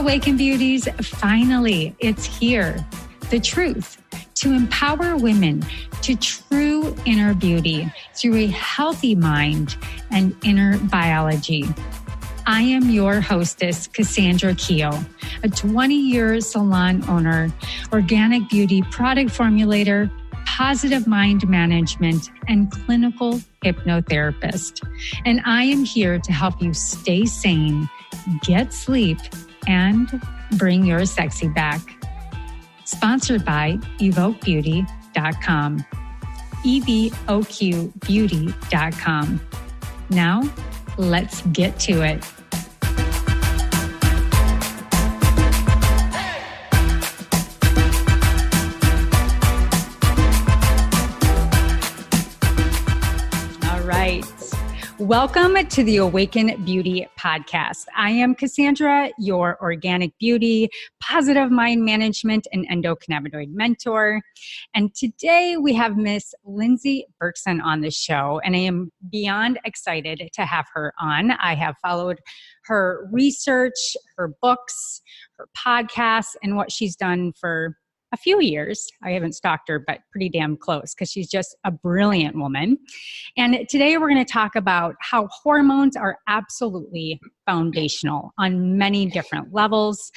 Awaken Beauties, finally, it's here. The truth to empower women to true inner beauty through a healthy mind and inner biology. I am your hostess, Cassandra Keogh, a 20-year salon owner, organic beauty product formulator, positive mind management, and clinical hypnotherapist. And I am here to help you stay sane, get sleep, and bring your sexy back. Sponsored by evoquebeauty.com. evoquebeauty.com. Now, let's get to it. All right. Welcome to the Awaken Beauty podcast. I am Cassandra, your organic beauty, positive mind management, and endocannabinoid mentor. And today we have Miss Lyndsey Berkson on the show, and I am beyond excited to have her on. I have followed her research, her books, her podcasts, and what she's done for a few years. I haven't stalked her, but pretty damn close because she's just a brilliant woman. And today we're going to talk about how hormones are absolutely foundational on many different levels,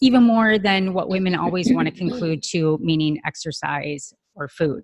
even more than what women always want to conclude to, meaning exercise or food.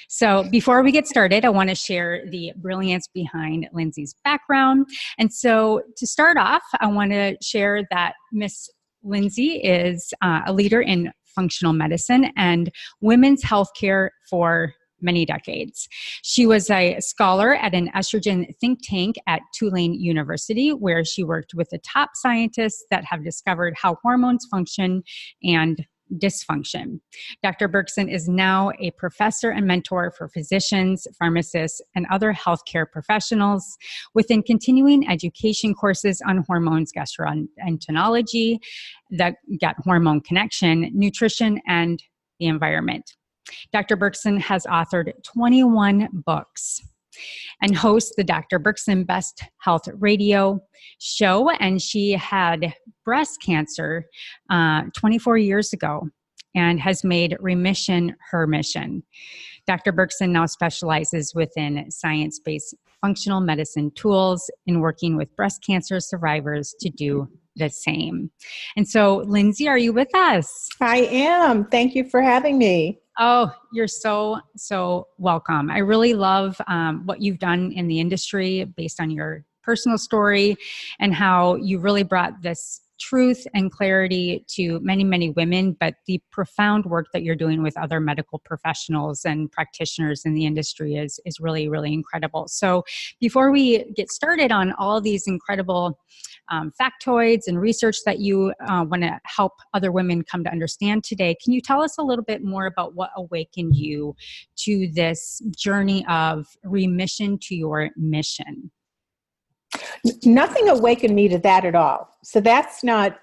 So before we get started, I want to share the brilliance behind Lyndsey's background. And so to start off, I want to share that Miss Lindsey is a leader in functional medicine and women's healthcare for many decades. She was a scholar at an estrogen think tank at Tulane University, where she worked with the top scientists that have discovered how hormones function and dysfunction. Dr. Berkson is now a professor and mentor for physicians, pharmacists, and other healthcare professionals within continuing education courses on hormones, gastroenterology, the gut-hormone connection, nutrition, and the environment. Dr. Berkson has authored 21 books and hosts the Dr. Berkson Best Health Radio show. And she had breast cancer 24 years ago and has made remission her mission. Dr. Berkson now specializes within science-based functional medicine tools in working with breast cancer survivors to do the same. And so, Lyndsey, are you with us? I am. Thank you for having me. Oh, you're so welcome. I really love what you've done in the industry based on your personal story and how you really brought this truth and clarity to many, many women, but the profound work that you're doing with other medical professionals and practitioners in the industry is really, really incredible. So before we get started on all these incredible factoids and research that you want to help other women come to understand today, can you tell us a little bit more about what awakened you to this journey of remission to your mission? Nothing awakened me to that at all. So that's not,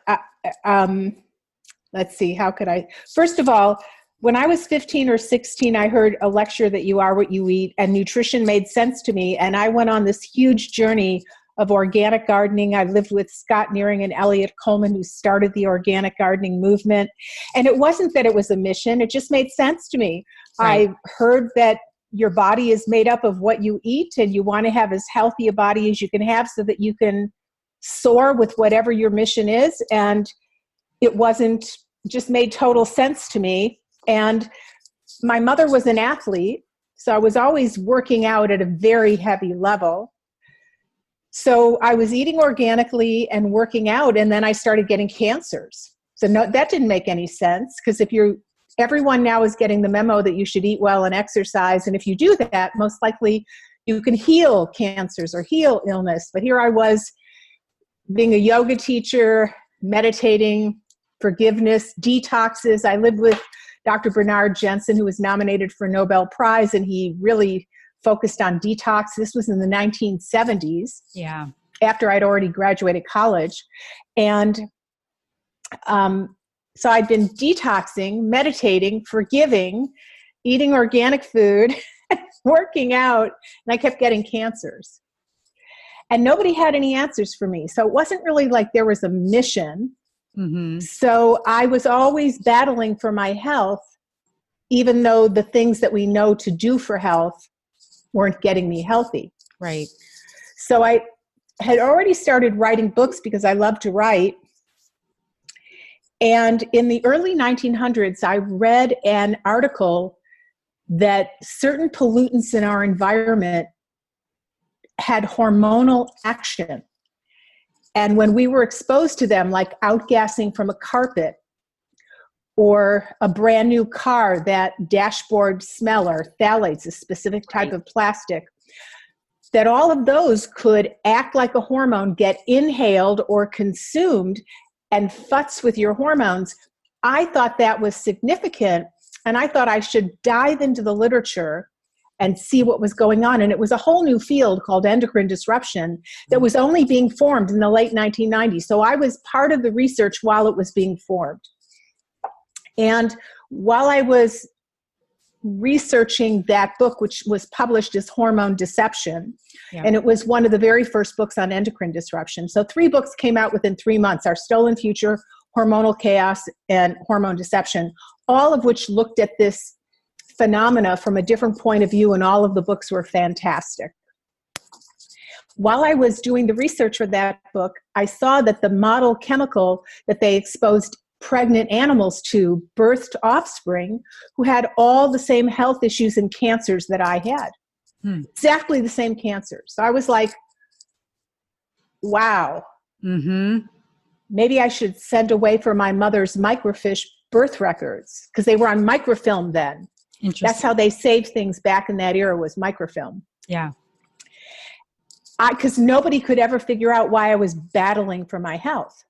let's see, how could I? First of all, when I was 15 or 16, I heard a lecture that you are what you eat, and nutrition made sense to me. And I went on this huge journey of organic gardening. I lived with Scott Nearing and Elliot Coleman, who started the organic gardening movement. And it wasn't that it was a mission. It just made sense to me. Right. I heard that your body is made up of what you eat, and you want to have as healthy a body as you can have so that you can soar with whatever your mission is. And it just made total sense to me. And my mother was an athlete, so I was always working out at a very heavy level. So I was eating organically and working out, and then I started getting cancers. So no, that didn't make any sense, because everyone now is getting the memo that you should eat well and exercise. And if you do that, most likely you can heal cancers or heal illness. But here I was being a yoga teacher, meditating, forgiveness, detoxes. I lived with Dr. Bernard Jensen, who was nominated for a Nobel Prize, and he really focused on detox. This was in the 1970s. Yeah. After I'd already graduated college. And so I'd been detoxing, meditating, forgiving, eating organic food, working out, and I kept getting cancers. And nobody had any answers for me. So it wasn't really like there was a mission. Mm-hmm. So I was always battling for my health, even though the things that we know to do for health weren't getting me healthy. Right. So I had already started writing books because I love to write. And in the early 1900s, I read an article that certain pollutants in our environment had hormonal action. And when we were exposed to them, like outgassing from a carpet or a brand new car, that dashboard smell or phthalates, a specific type of plastic, that all of those could act like a hormone, get inhaled or consumed and futz with your hormones. I thought that was significant, and I thought I should dive into the literature and see what was going on. And it was a whole new field called endocrine disruption that was only being formed in the late 1990s. So I was part of the research while it was being formed. And while I was researching that book, which was published as Hormone Deception, and it was one of the very first books on endocrine disruption. So 3 books came out within 3 months: Our Stolen Future, Hormonal Chaos, and Hormone Deception, all of which looked at this phenomena from a different point of view, and all of the books were fantastic. While I was doing the research for that book, I saw that the model chemical that they exposed pregnant animals to birthed offspring who had all the same health issues and cancers that I had. Exactly the same cancers. So I was like, wow, maybe I should send away for my mother's microfiche birth records, because they were on microfilm then. That's how they saved things back in that era, was microfilm. Yeah. Because nobody could ever figure out why I was battling for my health.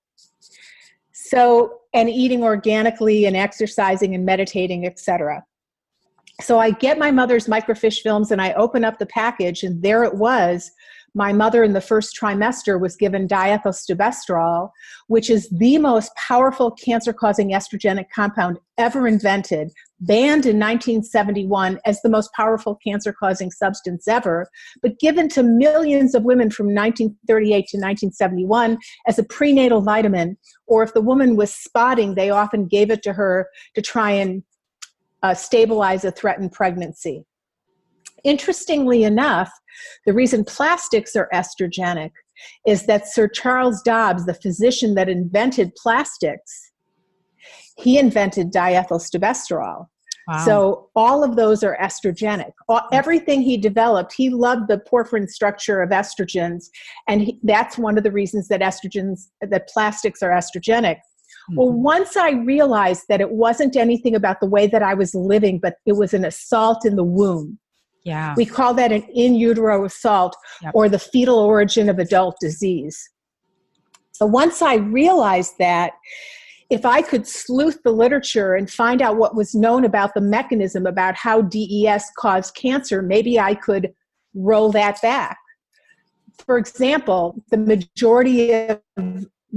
So, and eating organically and exercising and meditating, etc. So I get my mother's microfiche films and I open up the package, and there it was. My mother in the first trimester was given diethylstilbestrol, which is the most powerful cancer-causing estrogenic compound ever invented, banned in 1971 as the most powerful cancer-causing substance ever, but given to millions of women from 1938 to 1971 as a prenatal vitamin, or if the woman was spotting, they often gave it to her to try and stabilize a threatened pregnancy. Interestingly enough, the reason plastics are estrogenic is that Sir Charles Dobbs, the physician that invented plastics, he invented diethylstilbestrol. Wow. So all of those are estrogenic. Everything he developed, he loved the porphyrin structure of estrogens, and that's one of the reasons that that plastics are estrogenic. Well, once I realized that it wasn't anything about the way that I was living, but it was an assault in the womb. Yeah. We call that an in utero assault, or the fetal origin of adult disease. So once I realized that, if I could sleuth the literature and find out what was known about the mechanism, about how DES caused cancer, maybe I could roll that back. For example, the majority of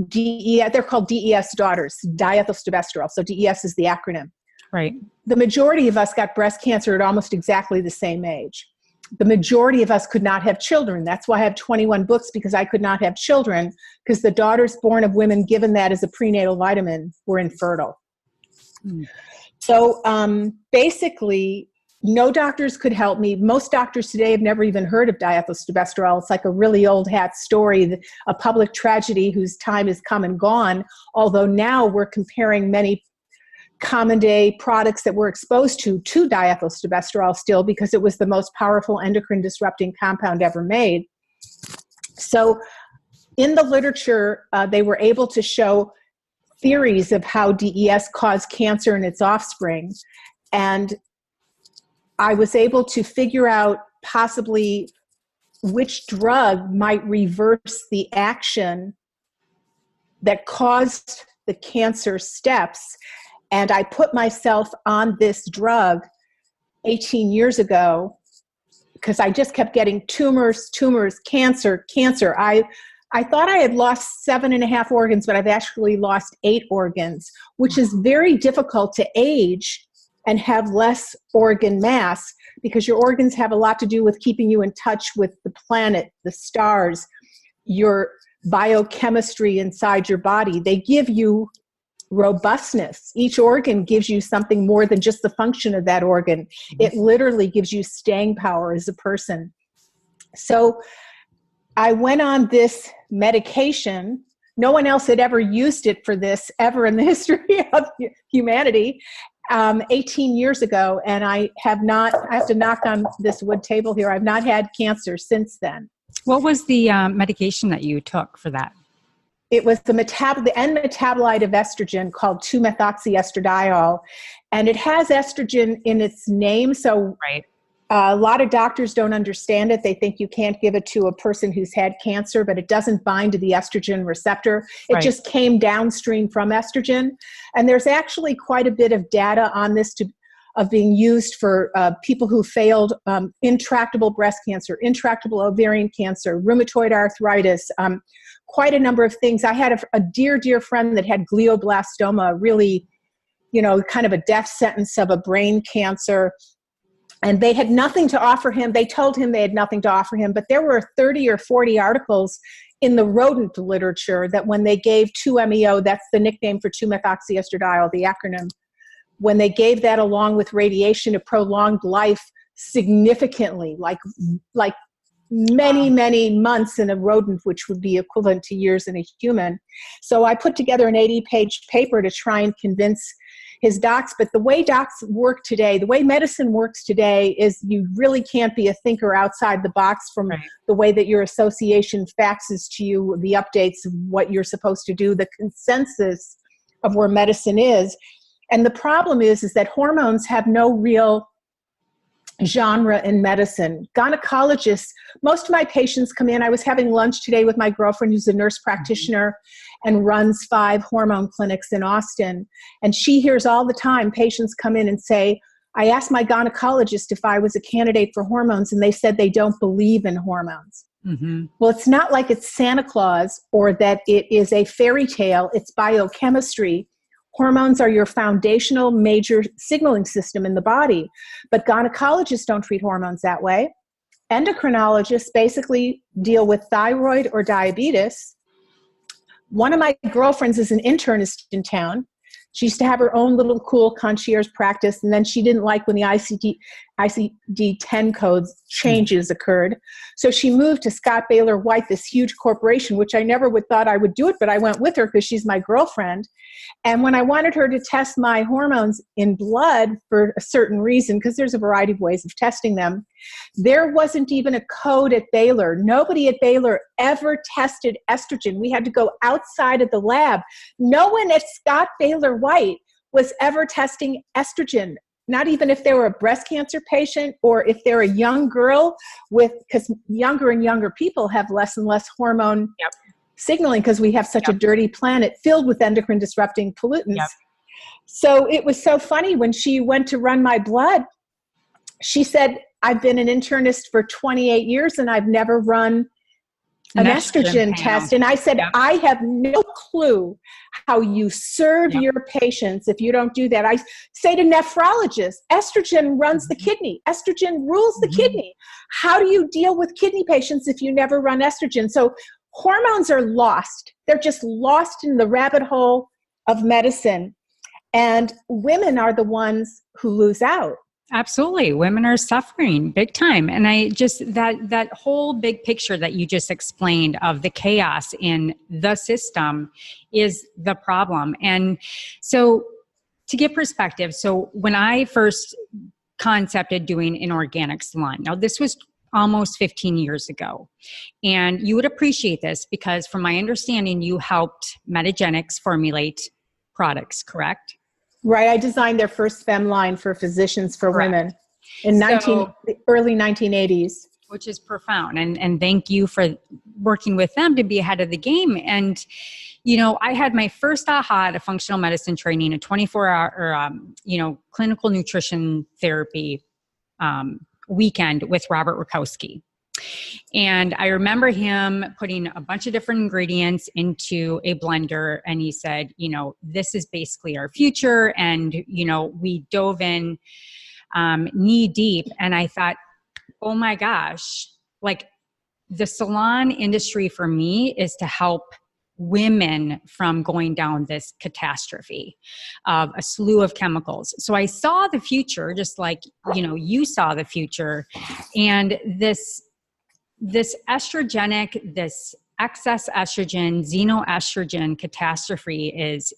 DES, they're called DES daughters, diethylstilbestrol. So DES is the acronym. Right. The majority of us got breast cancer at almost exactly the same age. The majority of us could not have children. That's why I have 21 books, because I could not have children, because the daughters born of women given that as a prenatal vitamin were infertile. So basically, no doctors could help me. Most doctors today have never even heard of diethylstilbestrol. It's like a really old hat story, a public tragedy whose time has come and gone, although now we're comparing many common day products that we're exposed to diethylstilbestrol still, because it was the most powerful endocrine disrupting compound ever made. So in the literature, they were able to show theories of how DES caused cancer in its offspring. And I was able to figure out possibly which drug might reverse the action that caused the cancer steps. And I put myself on this drug 18 years ago because I just kept getting tumors, cancer. I thought I had lost 7.5 organs, but I've actually lost 8 organs, which is very difficult to age and have less organ mass, because your organs have a lot to do with keeping you in touch with the planet, the stars, your biochemistry inside your body. They give you robustness. Each organ gives you something more than just the function of that organ. It literally gives you staying power as a person. So I went on this medication. No one else had ever used it for this ever in the history of humanity, 18 years ago. And I have to knock on this wood table here. I've not had cancer since then. What was the medication that you took for that? It was the end metabolite of estrogen called 2-methoxyestradiol. And it has estrogen in its name. So right. A lot of doctors don't understand it. They think you can't give it to a person who's had cancer, but it doesn't bind to the estrogen receptor. It right. just came downstream from estrogen. And there's actually quite a bit of data on this of being used for people who failed intractable breast cancer, intractable ovarian cancer, rheumatoid arthritis, quite a number of things. I had a dear, dear friend that had glioblastoma, really, kind of a death sentence of a brain cancer. And they had nothing to offer him. They told him they had nothing to offer him, but there were 30 or 40 articles in the rodent literature that when they gave 2-MeO, that's the nickname for 2-methoxyestradiol, the acronym, when they gave that along with radiation, it prolonged life significantly, like many, many months in a rodent, which would be equivalent to years in a human. So I put together an 80-page paper to try and convince his docs. But the way docs work today, the way medicine works today, is you really can't be a thinker outside the box from right. the way that your association faxes to you the updates of what you're supposed to do, the consensus of where medicine is. And the problem is that hormones have no real genre in medicine. Gynecologists, most of my patients come in. I was having lunch today with my girlfriend who's a nurse practitioner and runs 5 hormone clinics in Austin. And she hears all the time patients come in and say, I asked my gynecologist if I was a candidate for hormones, and they said they don't believe in hormones. Mm-hmm. Well, it's not like it's Santa Claus or that it is a fairy tale. It's biochemistry. Hormones are your foundational major signaling system in the body, but gynecologists don't treat hormones that way. Endocrinologists basically deal with thyroid or diabetes. One of my girlfriends is an internist in town. She used to have her own little cool concierge practice, and then she didn't like when the ICD-10 codes changes occurred. So she moved to Scott Baylor White, this huge corporation, which I never would thought I would do it, but I went with her because she's my girlfriend. And when I wanted her to test my hormones in blood for a certain reason, because there's a variety of ways of testing them, there wasn't even a code at Baylor. Nobody at Baylor ever tested estrogen. We had to go outside of the lab. No one at Scott Baylor White was ever testing estrogen, not even if they were a breast cancer patient or if they're a young girl because younger and younger people have less and less hormone signaling because we have such a dirty planet filled with endocrine disrupting pollutants. So it was so funny when she went to run my blood, she said, I've been an internist for 28 years and I've never run an estrogen test. And I said, I have no clue how you serve your patients if you don't do that. I say to nephrologists, estrogen runs the kidney. Estrogen rules the kidney. How do you deal with kidney patients if you never run estrogen? So hormones are lost. They're just lost in the rabbit hole of medicine. And women are the ones who lose out. Absolutely. Women are suffering big time. And I just, that whole big picture that you just explained of the chaos in the system is the problem. And so to get perspective, so when I first concepted doing an organic salon, now this was almost 15 years ago. And you would appreciate this because from my understanding, you helped Metagenics formulate products, correct? Right. I designed their first femme line for physicians for women in early 1980s. Which is profound. And thank you for working with them to be ahead of the game. And, you know, I had my first aha at a functional medicine training, a 24-hour, clinical nutrition therapy weekend with Robert Rakowski. And I remember him putting a bunch of different ingredients into a blender. And he said, you know, this is basically our future. And, you know, we dove in knee deep. And I thought, oh my gosh, like the salon industry for me is to help women from going down this catastrophe of a slew of chemicals. So I saw the future, just like, you saw the future. And this estrogenic, this excess estrogen, xenoestrogen catastrophe is.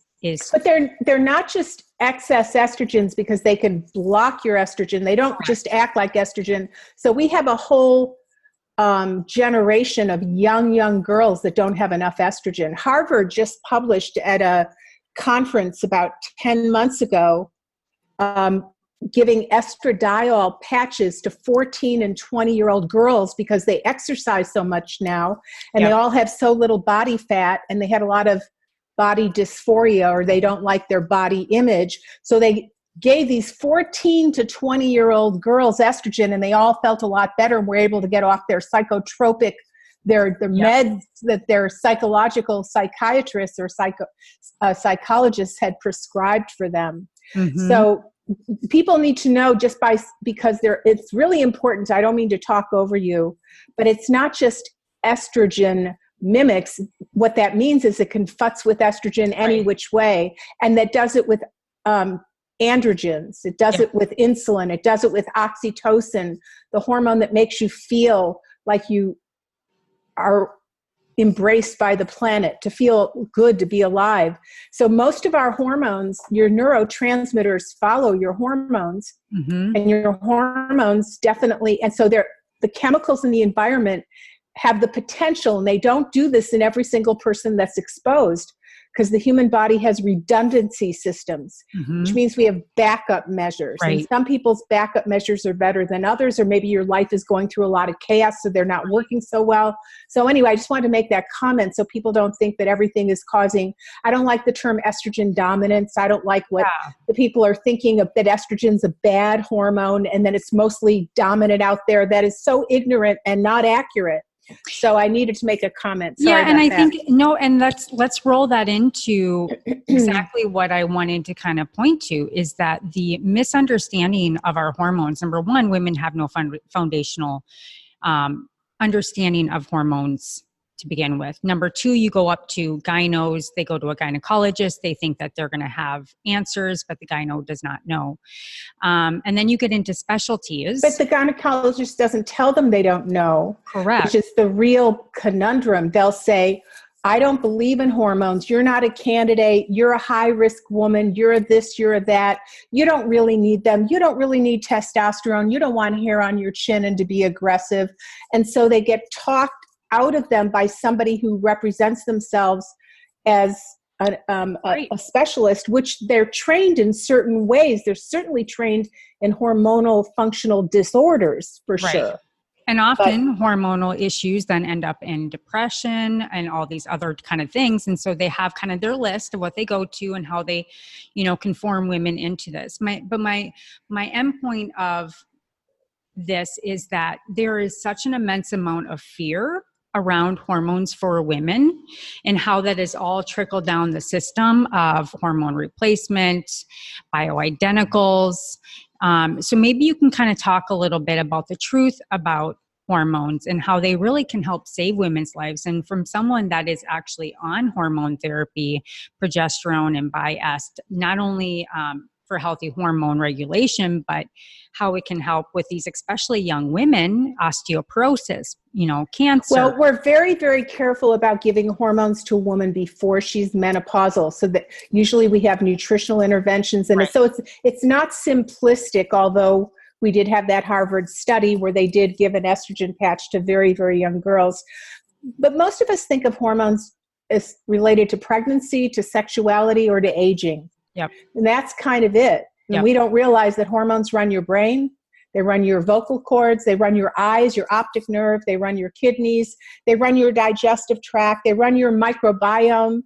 But they're not just excess estrogens because they can block your estrogen. They don't just act like estrogen. So we have a whole generation of young girls that don't have enough estrogen. Harvard just published at a conference about 10 months ago, giving estradiol patches to 14 and 20-year-old girls because they exercise so much now, and they all have so little body fat, and they had a lot of body dysphoria, or they don't like their body image. So they gave these 14 to 20-year-old girls estrogen, and they all felt a lot better and were able to get off their psychotropic, their meds that their psychological psychiatrists or psychologists had prescribed for them. Mm-hmm. So people need to know because it's really important. I don't mean to talk over you, but it's not just estrogen mimics. What that means is it can futz with estrogen any which way, and that does it with androgens. It does it with insulin. It does it with oxytocin, the hormone that makes you feel like you are embraced by the planet, to feel good, to be alive. So most of our hormones, your neurotransmitters follow your hormones, and your hormones definitely, and so the chemicals in the environment have the potential, and they don't do this in every single person that's exposed, because the human body has redundancy systems, which means we have backup measures. Right. And some people's backup measures are better than others, or maybe your life is going through a lot of chaos, so they're not working so well. So anyway, I just wanted to make that comment so people don't think that everything is causing, I don't like the term estrogen dominance. I don't like what the people are thinking of, that estrogen's a bad hormone and that it's mostly dominant out there. That is so ignorant and not accurate. So I needed to make a comment. Sorry and I think, and let's roll that into exactly what I wanted to kind of point to, is that the misunderstanding of our hormones. Number one, women have no foundational understanding of hormones to begin with. Number two, you go up to gynos, they go to a gynecologist, they think that they're going to have answers, but the gyno does not know. And then you get into specialties. But the gynecologist doesn't tell them they don't know. Correct. Which is the real conundrum. They'll say, I don't believe in hormones. You're not a candidate. You're a high-risk woman. You're a this, you're a that. You don't really need them. You don't really need testosterone. You don't want hair on your chin and to be aggressive. And so they get talked out of them by somebody who represents themselves as a specialist, which they're trained in certain ways. They're certainly trained in hormonal functional disorders, for sure. And often hormonal issues then end up in depression and all these other kind of things. And so they have kind of their list of what they go to and how they, can form women into this. My end point of this is that there is such an immense amount of fear around hormones for women, and how that is all trickled down the system of hormone replacement, bioidenticals. So maybe you can kind of talk a little bit about the truth about hormones and how they really can help save women's lives. And from someone that is actually on hormone therapy, progesterone and biest, not only for healthy hormone regulation, but how it can help with these, especially young women, osteoporosis, cancer. Well, we're very, very careful about giving hormones to a woman before she's menopausal. So that usually we have nutritional interventions. And so it's not simplistic, although we did have that Harvard study where they did give an estrogen patch to very, very young girls. But most of us think of hormones as related to pregnancy, to sexuality, or to aging. Yep. And that's kind of it. And we don't realize that hormones run your brain, they run your vocal cords, they run your eyes, your optic nerve, they run your kidneys, they run your digestive tract, they run your microbiome.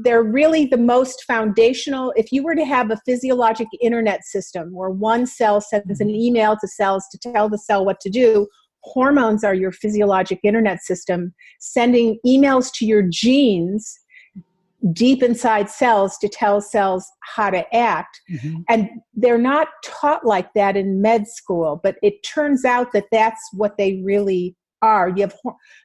They're really the most foundational. If you were to have a physiologic internet system where one cell sends an email to cells to tell the cell what to do, hormones are your physiologic internet system, sending emails to your genes deep inside cells to tell cells how to act. And they're not taught like that in med school, but it turns out that that's what they really are.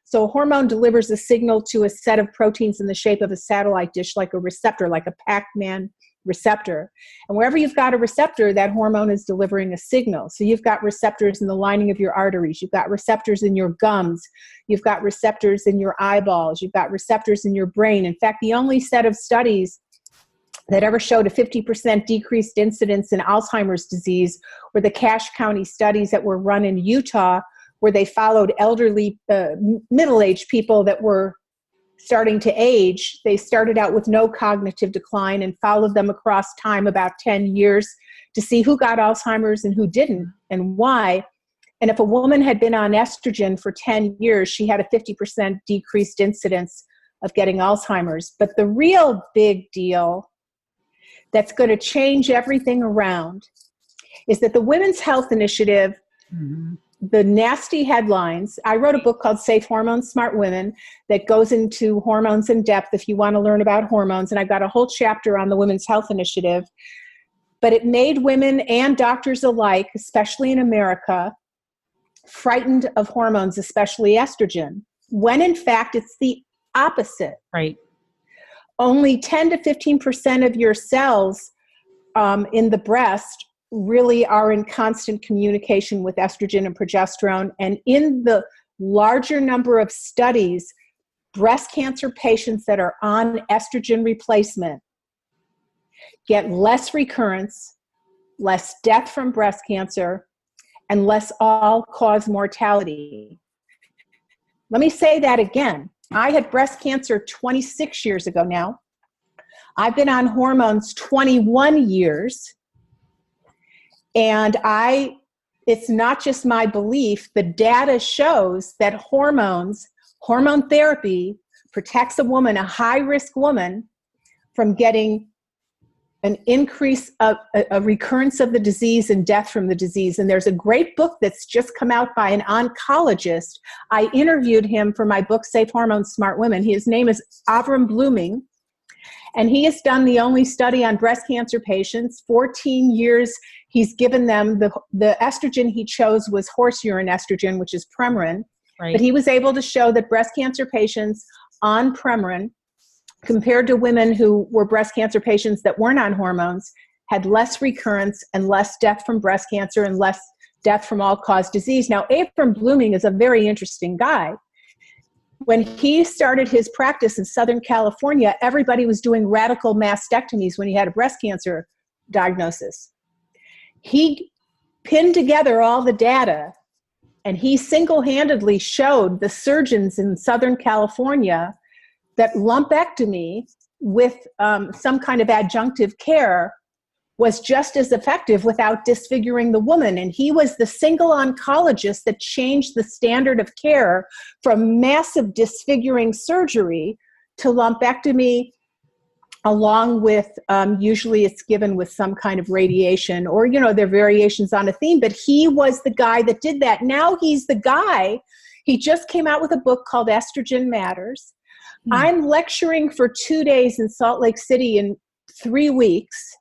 So a hormone delivers a signal to a set of proteins in the shape of a satellite dish, like a receptor, like a Pac-Man receptor. And wherever you've got a receptor, that hormone is delivering a signal. So you've got receptors in the lining of your arteries. You've got receptors in your gums. You've got receptors in your eyeballs. You've got receptors in your brain. In fact, the only set of studies that ever showed a 50% decreased incidence in Alzheimer's disease were the Cache County studies that were run in Utah, where they followed elderly, middle-aged people that were starting to age. They started out with no cognitive decline and followed them across time, about 10 years, to see who got Alzheimer's and who didn't and why. And if a woman had been on estrogen for 10 years, she had a 50% decreased incidence of getting Alzheimer's. But the real big deal that's going to change everything around is that the Women's Health Initiative, the nasty headlines, I wrote a book called Safe Hormones, Smart Women that goes into hormones in depth if you want to learn about hormones. And I've got a whole chapter on the Women's Health Initiative. But it made women and doctors alike, especially in America, frightened of hormones, especially estrogen, when in fact it's the opposite. Right. Only 10 to 15% of your cells in the breast really are in constant communication with estrogen and progesterone. And in the larger number of studies, breast cancer patients that are on estrogen replacement get less recurrence, less death from breast cancer, and less all-cause mortality. Let me say that again. I had breast cancer 26 years ago now. I've been on hormones 21 years. And it's not just my belief, the data shows that hormone therapy protects a high-risk woman, from getting an increase of a recurrence of the disease and death from the disease. And there's a great book that's just come out by an oncologist. I interviewed him for my book, Safe Hormones, Smart Women. His name is Avram Blooming, and he has done the only study on breast cancer patients. 14 years, he's given them, the estrogen he chose was horse urine estrogen, which is Premarin. Right. But he was able to show that breast cancer patients on Premarin, compared to women who were breast cancer patients that weren't on hormones, had less recurrence and less death from breast cancer and less death from all-cause disease. Now, Avram Blooming is a very interesting guy. When he started his practice in Southern California, everybody was doing radical mastectomies when he had a breast cancer diagnosis. He pinned together all the data, and he single-handedly showed the surgeons in Southern California that lumpectomy with some kind of adjunctive care was just as effective without disfiguring the woman. And he was the single oncologist that changed the standard of care from massive disfiguring surgery to lumpectomy, along with, usually it's given with some kind of radiation, or, there are variations on a theme, but he was the guy that did that. Now he's the guy. He just came out with a book called Estrogen Matters. I'm lecturing for 2 days in Salt Lake City in 3 weeks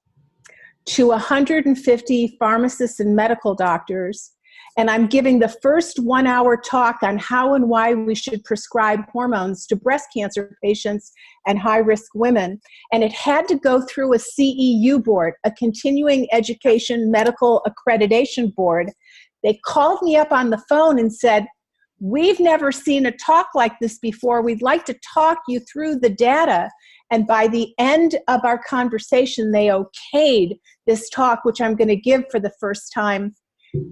to 150 pharmacists and medical doctors. And I'm giving the first 1-hour talk on how and why we should prescribe hormones to breast cancer patients and high-risk women. And it had to go through a CEU board, a continuing education medical accreditation board. They called me up on the phone and said, "We've never seen a talk like this before. We'd like to talk you through the data." And by the end of our conversation, they okayed this talk, which I'm going to give for the first time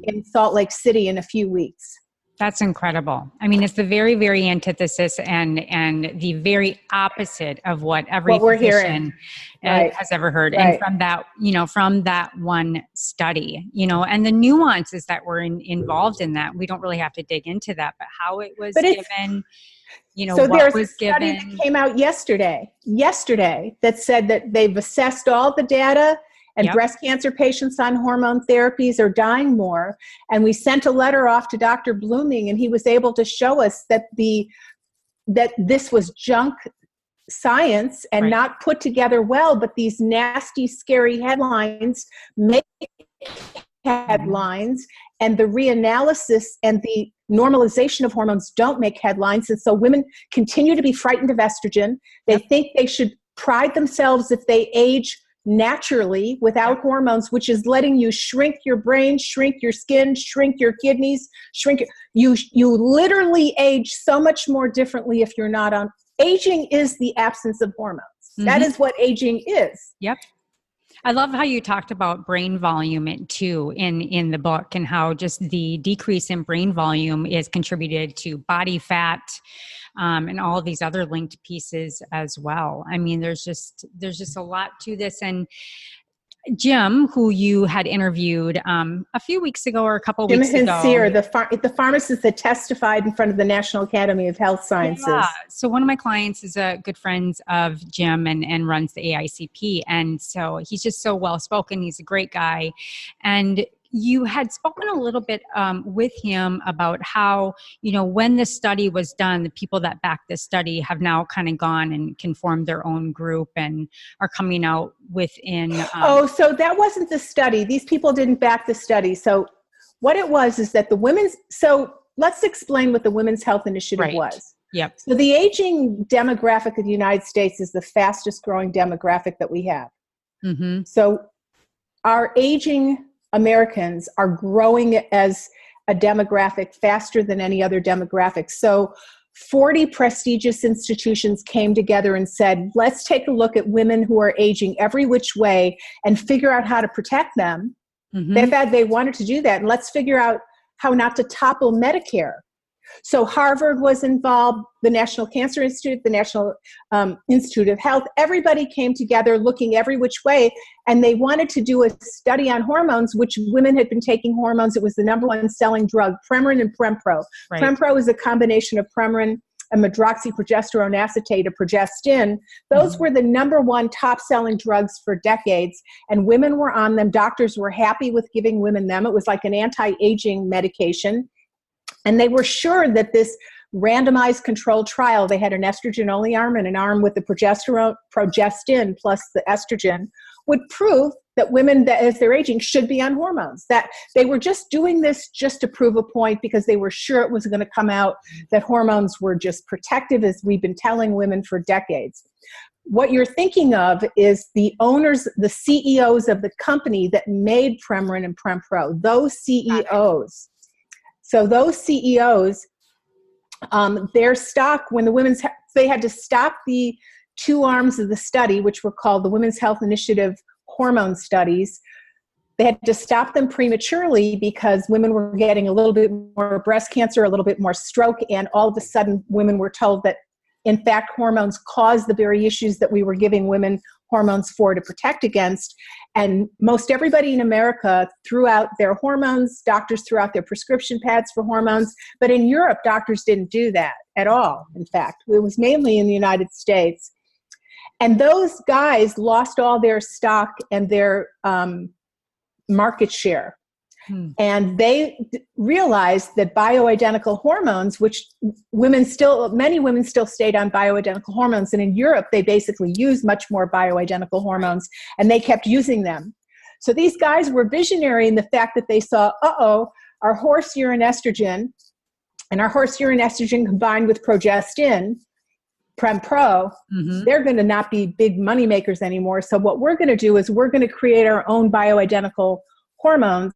in Salt Lake City in a few weeks. That's incredible. I mean, it's the very, very antithesis and the very opposite of what every physician has ever heard. Right. And from that one study, and the nuances that were involved in that, we don't really have to dig into that, but how it was given, so what there's was a study given. that came out yesterday that said that they've assessed all the data, and breast cancer patients on hormone therapies are dying more. And we sent a letter off to Dr. Blooming, and he was able to show us that this was junk science and not put together well, but these nasty, scary headlines make headlines, and the reanalysis and the normalization of hormones don't make headlines. And so women continue to be frightened of estrogen. They think they should pride themselves if they age naturally without hormones, which is letting you shrink your brain, shrink your skin, shrink your kidneys, you literally age so much more differently if you're not on. Aging is the absence of hormones. That is what aging is. Yep. I love how you talked about brain volume too in the book, and how just the decrease in brain volume is contributed to body fat, and all of these other linked pieces as well. I mean, there's just a lot to this. And Jim, who you had interviewed a few weeks ago or a couple weeks ago. Jim Hensier, the pharmacist that testified in front of the National Academy of Health Sciences. Yeah. So one of my clients is a good friend of Jim and runs the AICP. And so he's just so well-spoken. He's a great guy. And you had spoken a little bit with him about how, when this study was done, the people that backed this study have now kind of gone and can form their own group and are coming out within. So that wasn't the study. These people didn't back the study. So what it was is that let's explain what the Women's Health Initiative was. Yep. So the aging demographic of the United States is the fastest growing demographic that we have. Mm-hmm. So our aging Americans are growing as a demographic faster than any other demographic. So 40 prestigious institutions came together and said, let's take a look at women who are aging every which way and figure out how to protect them. Mm-hmm. They wanted to do that. And let's figure out how not to topple Medicare. So Harvard was involved, the National Cancer Institute, the National Institute of Health. Everybody came together looking every which way, and they wanted to do a study on hormones, which women had been taking hormones. It was the number one selling drug, Premarin and Prempro. Right. Prempro is a combination of Premarin and medroxyprogesterone acetate, or progestin. Those were the number one top selling drugs for decades, and women were on them. Doctors were happy with giving women them. It was like an anti-aging medication. And they were sure that this randomized controlled trial, they had an estrogen-only arm and an arm with the progestin plus the estrogen, would prove that women that as they're aging should be on hormones. That they were just doing this just to prove a point, because they were sure it was going to come out that hormones were just protective, as we've been telling women for decades. What you're thinking of is the owners, the CEOs of the company that made Premarin and Prempro, those CEOs. So those CEOs, their stock, when they had to stop the two arms of the study, which were called the Women's Health Initiative hormone studies. They had to stop them prematurely because women were getting a little bit more breast cancer, a little bit more stroke, and all of a sudden women were told that, in fact, hormones cause the very issues that we were giving women hormones for to protect against. And most everybody in America threw out their hormones, doctors threw out their prescription pads for hormones, but in Europe, doctors didn't do that at all, in fact. It was mainly in the United States. And those guys lost all their stock and their market share. And they realized that bioidentical hormones, which many women still stayed on bioidentical hormones. And in Europe, they basically use much more bioidentical hormones, and they kept using them. So these guys were visionary in the fact that they saw, our horse urine estrogen, and our horse urine estrogen combined with progestin, Prempro, they're going to not be big money makers anymore. So what we're going to do is we're going to create our own bioidentical hormones.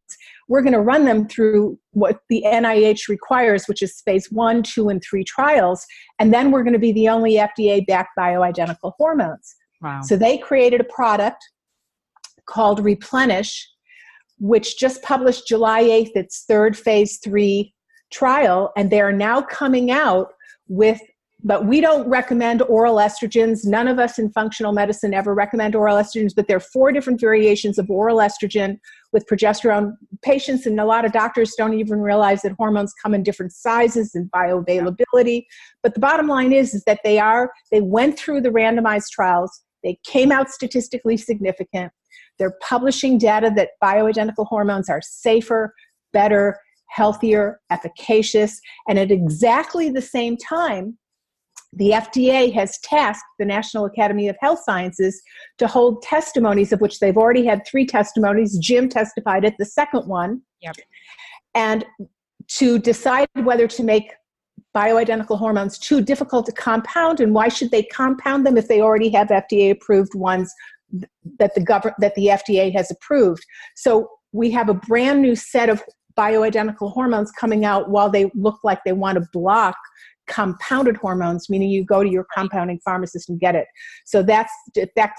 We're going to run them through what the NIH requires, which is phase 1, 2, and 3 trials. And then we're going to be the only FDA-backed bioidentical hormones. Wow. So they created a product called Replenish, which just published July 8th, its third phase 3 trial. And they are now coming out with, but we don't recommend oral estrogens. None of us in functional medicine ever recommend oral estrogens, but there are 4 different variations of oral estrogen with progesterone. Patients and a lot of doctors don't even realize that hormones come in different sizes and bioavailability. But the bottom line is that they went through the randomized trials. They came out statistically significant. They're publishing data that bioidentical hormones are safer, better, healthier, efficacious. And at exactly the same time, the FDA has tasked the National Academy of Health Sciences to hold testimonies, of which they've already had 3 testimonies. Jim testified at the second one. Yep. And to decide whether to make bioidentical hormones too difficult to compound, and why should they compound them if they already have FDA-approved ones that the FDA has approved. So we have a brand new set of bioidentical hormones coming out while they look like they want to block compounded hormones, meaning you go to your compounding pharmacist and get it. So that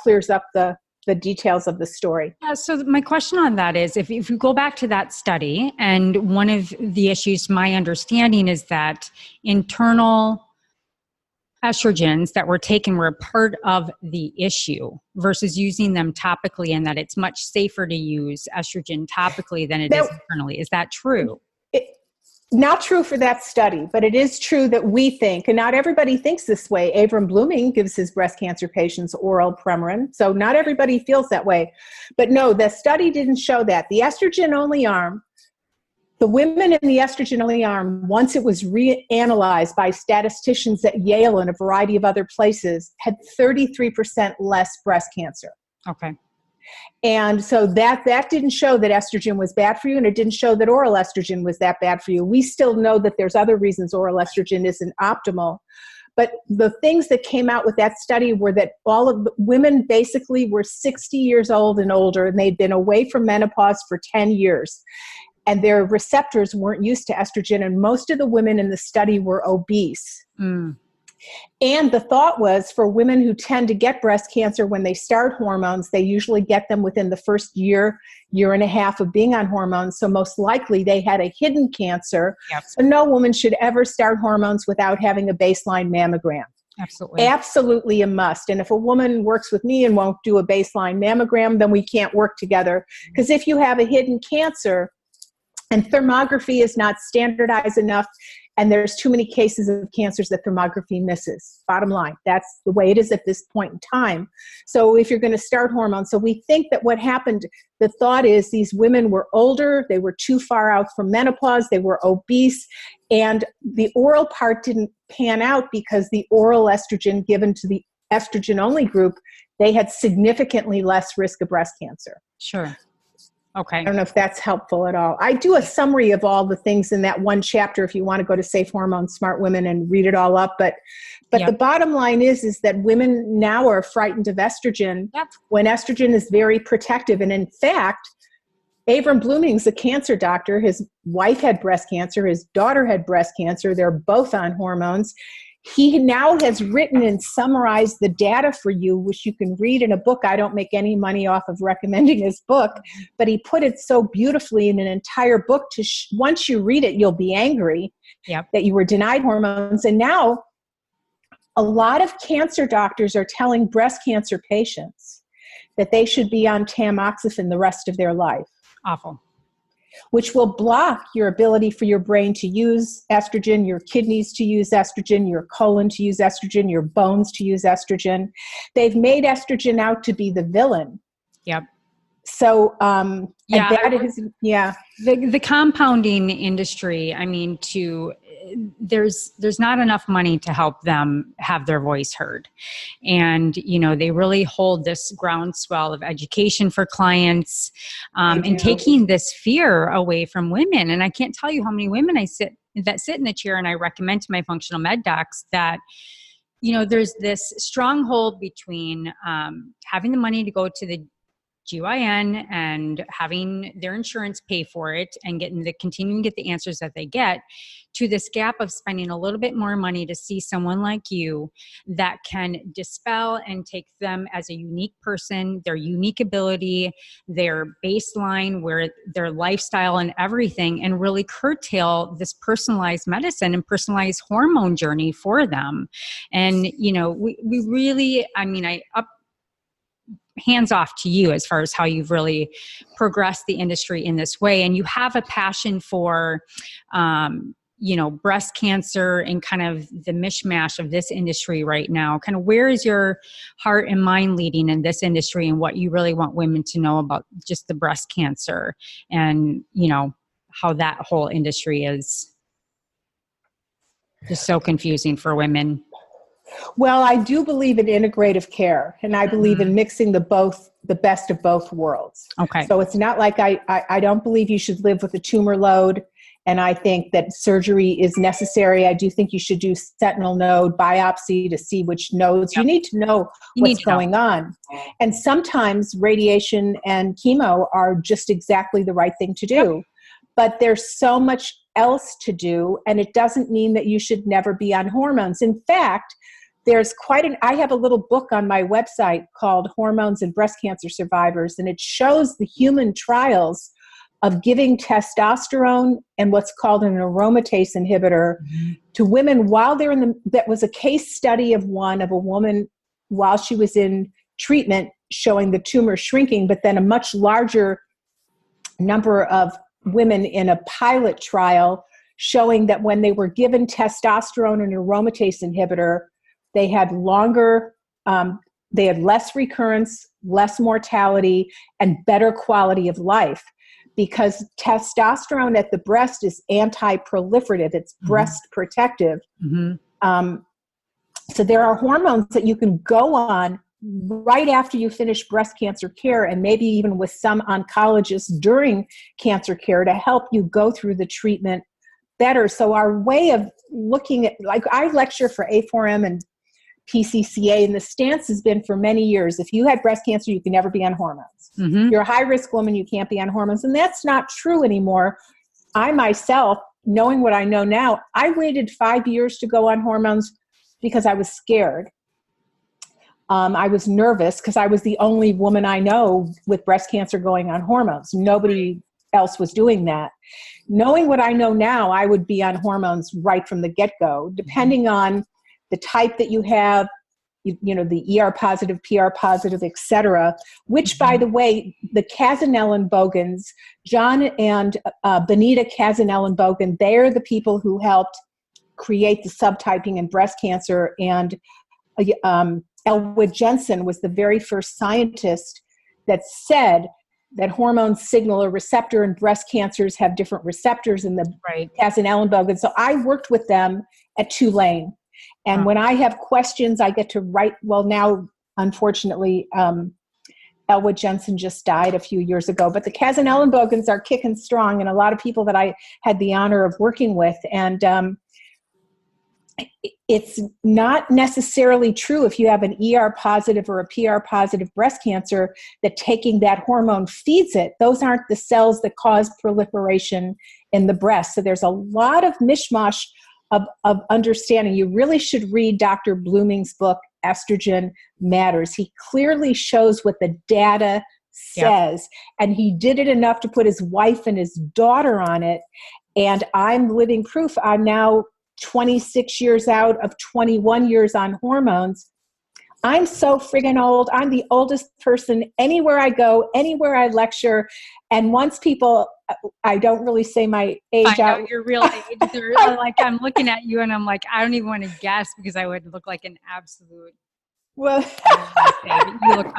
clears up the details of the story. Yeah, so my question on that is, if you go back to that study, and one of the issues, my understanding is that internal estrogens that were taken were a part of the issue versus using them topically, and that it's much safer to use estrogen topically than it is internally. Is that true? Not true for that study, but it is true that we think, and not everybody thinks this way. Avram Blooming gives his breast cancer patients oral Premarin, so not everybody feels that way. But no, the study didn't show that. The estrogen-only arm, the women in the estrogen-only arm, once it was reanalyzed by statisticians at Yale and a variety of other places, had 33% less breast cancer. Okay. And so that didn't show that estrogen was bad for you, and it didn't show that oral estrogen was that bad for you. We still know that there's other reasons oral estrogen isn't optimal. But the things that came out with that study were that all of the women basically were 60 years old and older, and they'd been away from menopause for 10 years. And their receptors weren't used to estrogen, and most of the women in the study were obese. Mm. And the thought was, for women who tend to get breast cancer when they start hormones, they usually get them within the first year and a half of being on hormones. So most likely they had a hidden cancer. Yep. So no woman should ever start hormones without having a baseline mammogram. Absolutely. Absolutely a must. And if a woman works with me and won't do a baseline mammogram, then we can't work together. Because if you have a hidden cancer and thermography is not standardized enough, and there's too many cases of cancers that thermography misses. Bottom line, that's the way it is at this point in time. So if you're going to start hormones, so we think that what happened, the thought is these women were older, they were too far out from menopause, they were obese, and the oral part didn't pan out because the oral estrogen given to the estrogen-only group, they had significantly less risk of breast cancer. Sure. Okay. I don't know if that's helpful at all. I do a summary of all the things in that one chapter if you want to go to Safe Hormones, Smart Women and read it all up. But yep. The bottom line is that women now are frightened of estrogen when estrogen is very protective. And in fact, Avram Blooming's a cancer doctor. His wife had breast cancer. His daughter had breast cancer. They're both on hormones. He now has written and summarized the data for you, which you can read in a book. I don't make any money off of recommending his book, but he put it so beautifully in an entire book. Once you read it, you'll be angry that you were denied hormones. And now a lot of cancer doctors are telling breast cancer patients that they should be on tamoxifen the rest of their life. Awful. Which will block your ability for your brain to use estrogen, your kidneys to use estrogen, your colon to use estrogen, your bones to use estrogen. They've made estrogen out to be the villain. Yep. So, the compounding industry, I mean, there's not enough money to help them have their voice heard. And, they really hold this groundswell of education for clients and taking this fear away from women. And I can't tell you how many women sit in the chair and I recommend to my functional med docs that, there's this stronghold between having the money to go to the GYN and having their insurance pay for it and continuing to get the answers that they get, to this gap of spending a little bit more money to see someone like you that can dispel and take them as a unique person, their unique ability, their baseline, where their lifestyle and everything, and really curtail this personalized medicine and personalized hormone journey for them. And, we really, hands off to you as far as how you've really progressed the industry in this way. And you have a passion for, breast cancer and kind of the mishmash of this industry right now. Kind of where is your heart and mind leading in this industry and what you really want women to know about just the breast cancer and, how that whole industry is just so confusing for women? Well, I do believe in integrative care, and I believe in mixing the best of both worlds. Okay. So it's not like I don't believe you should live with a tumor load And I think that surgery is necessary. I do think you should do sentinel node biopsy to see which nodes. Yep. You need to know what's going on. And sometimes radiation and chemo are just exactly the right thing to do. Yep. But there's so much else to do, and it doesn't mean that you should never be on hormones. In fact, there's I have a little book on my website called Hormones and Breast Cancer Survivors, and it shows the human trials of giving testosterone and what's called an aromatase inhibitor to women while they're that was a case study of a woman while she was in treatment showing the tumor shrinking, but then a much larger number of women in a pilot trial showing that when they were given testosterone and aromatase inhibitor, they had they had less recurrence, less mortality, and better quality of life. Because testosterone at the breast is anti-proliferative, it's breast protective. So there are hormones that you can go on right after you finish breast cancer care, and maybe even with some oncologists during cancer care to help you go through the treatment better. So our way of looking at, like I lecture for A4M and PCCA, and the stance has been for many years, if you had breast cancer, you can never be on hormones. You're a high-risk woman, you can't be on hormones. And that's not true anymore. I myself, knowing what I know now, I waited 5 years to go on hormones because I was scared. I was nervous because I was the only woman I know with breast cancer going on hormones. Nobody else was doing that. Knowing what I know now, I would be on hormones right from the get-go, depending on the type that you have, you know, the ER positive, PR positive, et cetera, which, by the way, the Casanellan-Bogans, John and Benita Casanellan-Bogan, they're the people who helped create the subtyping in breast cancer. And Elwood Jensen was the very first scientist that said that hormones signal a receptor, and breast cancers have different receptors in the Casanellan-Bogan. So I worked with them at Tulane. And when I have questions, I get to write. Well, now, unfortunately, Elwood Jensen just died a few years ago, but the Casanellan-Bogans are kicking strong, and a lot of people that I had the honor of working with. And it's not necessarily true if you have an ER positive or a PR positive breast cancer that taking that hormone feeds it. Those aren't the cells that cause proliferation in the breast. So there's a lot of mishmash of understanding. You really should read Dr. Blooming's book, Estrogen Matters. He clearly shows what the data says, and he did it enough to put his wife and his daughter on it. And I'm living proof. I'm now 26 years out of 21 years on hormones. I'm so friggin' old. I'm the oldest person anywhere I go, anywhere I lecture. And once people, I don't really say my age Find out. Your real age. They're like, I'm looking at you and I'm like, I don't even want to guess because I would look like an absolute. Well, you look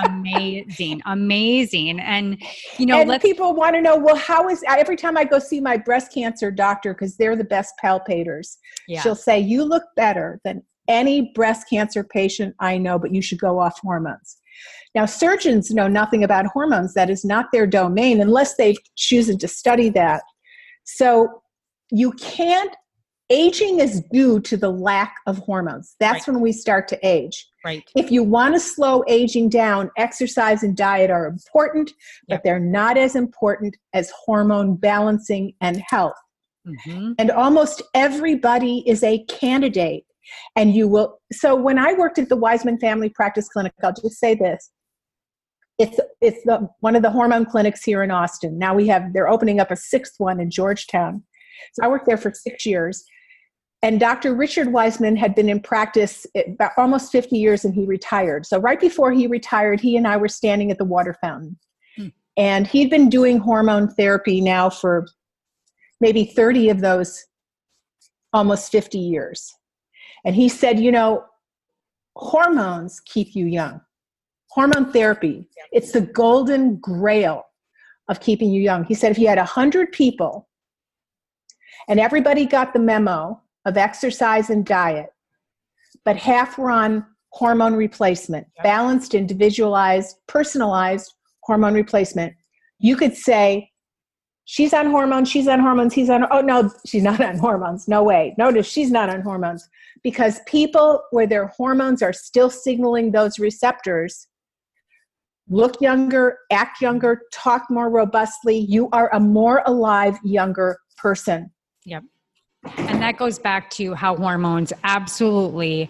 amazing. And, you know, and people want to know, well, how is, every time I go see my breast cancer doctor, because they're the best palpators, she'll say, you look better than any breast cancer patient I know, but you should go off hormones. Now, surgeons know nothing about hormones. That is not their domain unless they've chosen to study that. So you can't, aging is due to the lack of hormones. That's when we start to age. If you want to slow aging down, exercise and diet are important, but they're not as important as hormone balancing and health. And almost everybody is a candidate. And you will, so when I worked at the Wiseman Family Practice Clinic, I'll just say this. It's one of the hormone clinics here in Austin. Now they're opening up a 6th one in Georgetown. So I worked there for 6 years. And Dr. Richard Wiseman had been in practice about almost 50 years, and he retired. So right before he retired, he and I were standing at the water fountain. And he'd been doing hormone therapy now for maybe 30 of those almost 50 years. And he said, you know, hormones keep you young. Hormone therapy, it's the golden grail of keeping you young. He said if you had 100 people and everybody got the memo of exercise and diet, but half were on hormone replacement, balanced, individualized, personalized hormone replacement, you could say, she's on hormones, he's on, oh no, she's not on hormones. No way. Notice she's not on hormones, because people where their hormones are still signaling those receptors look younger, act younger, talk more robustly. You are a more alive, younger person. Yep. And that goes back to how hormones absolutely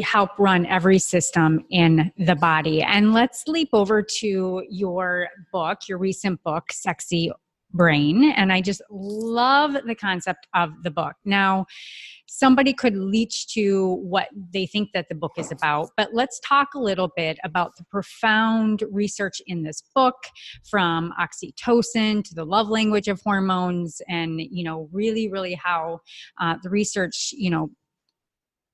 help run every system in the body. And let's leap over to your book, your recent book, Sexy Brain. And I just love the concept of the book. Now, somebody could leech to what they think that the book is about, but let's talk a little bit about the profound research in this book, from oxytocin to the love language of hormones, and, really, really how the research,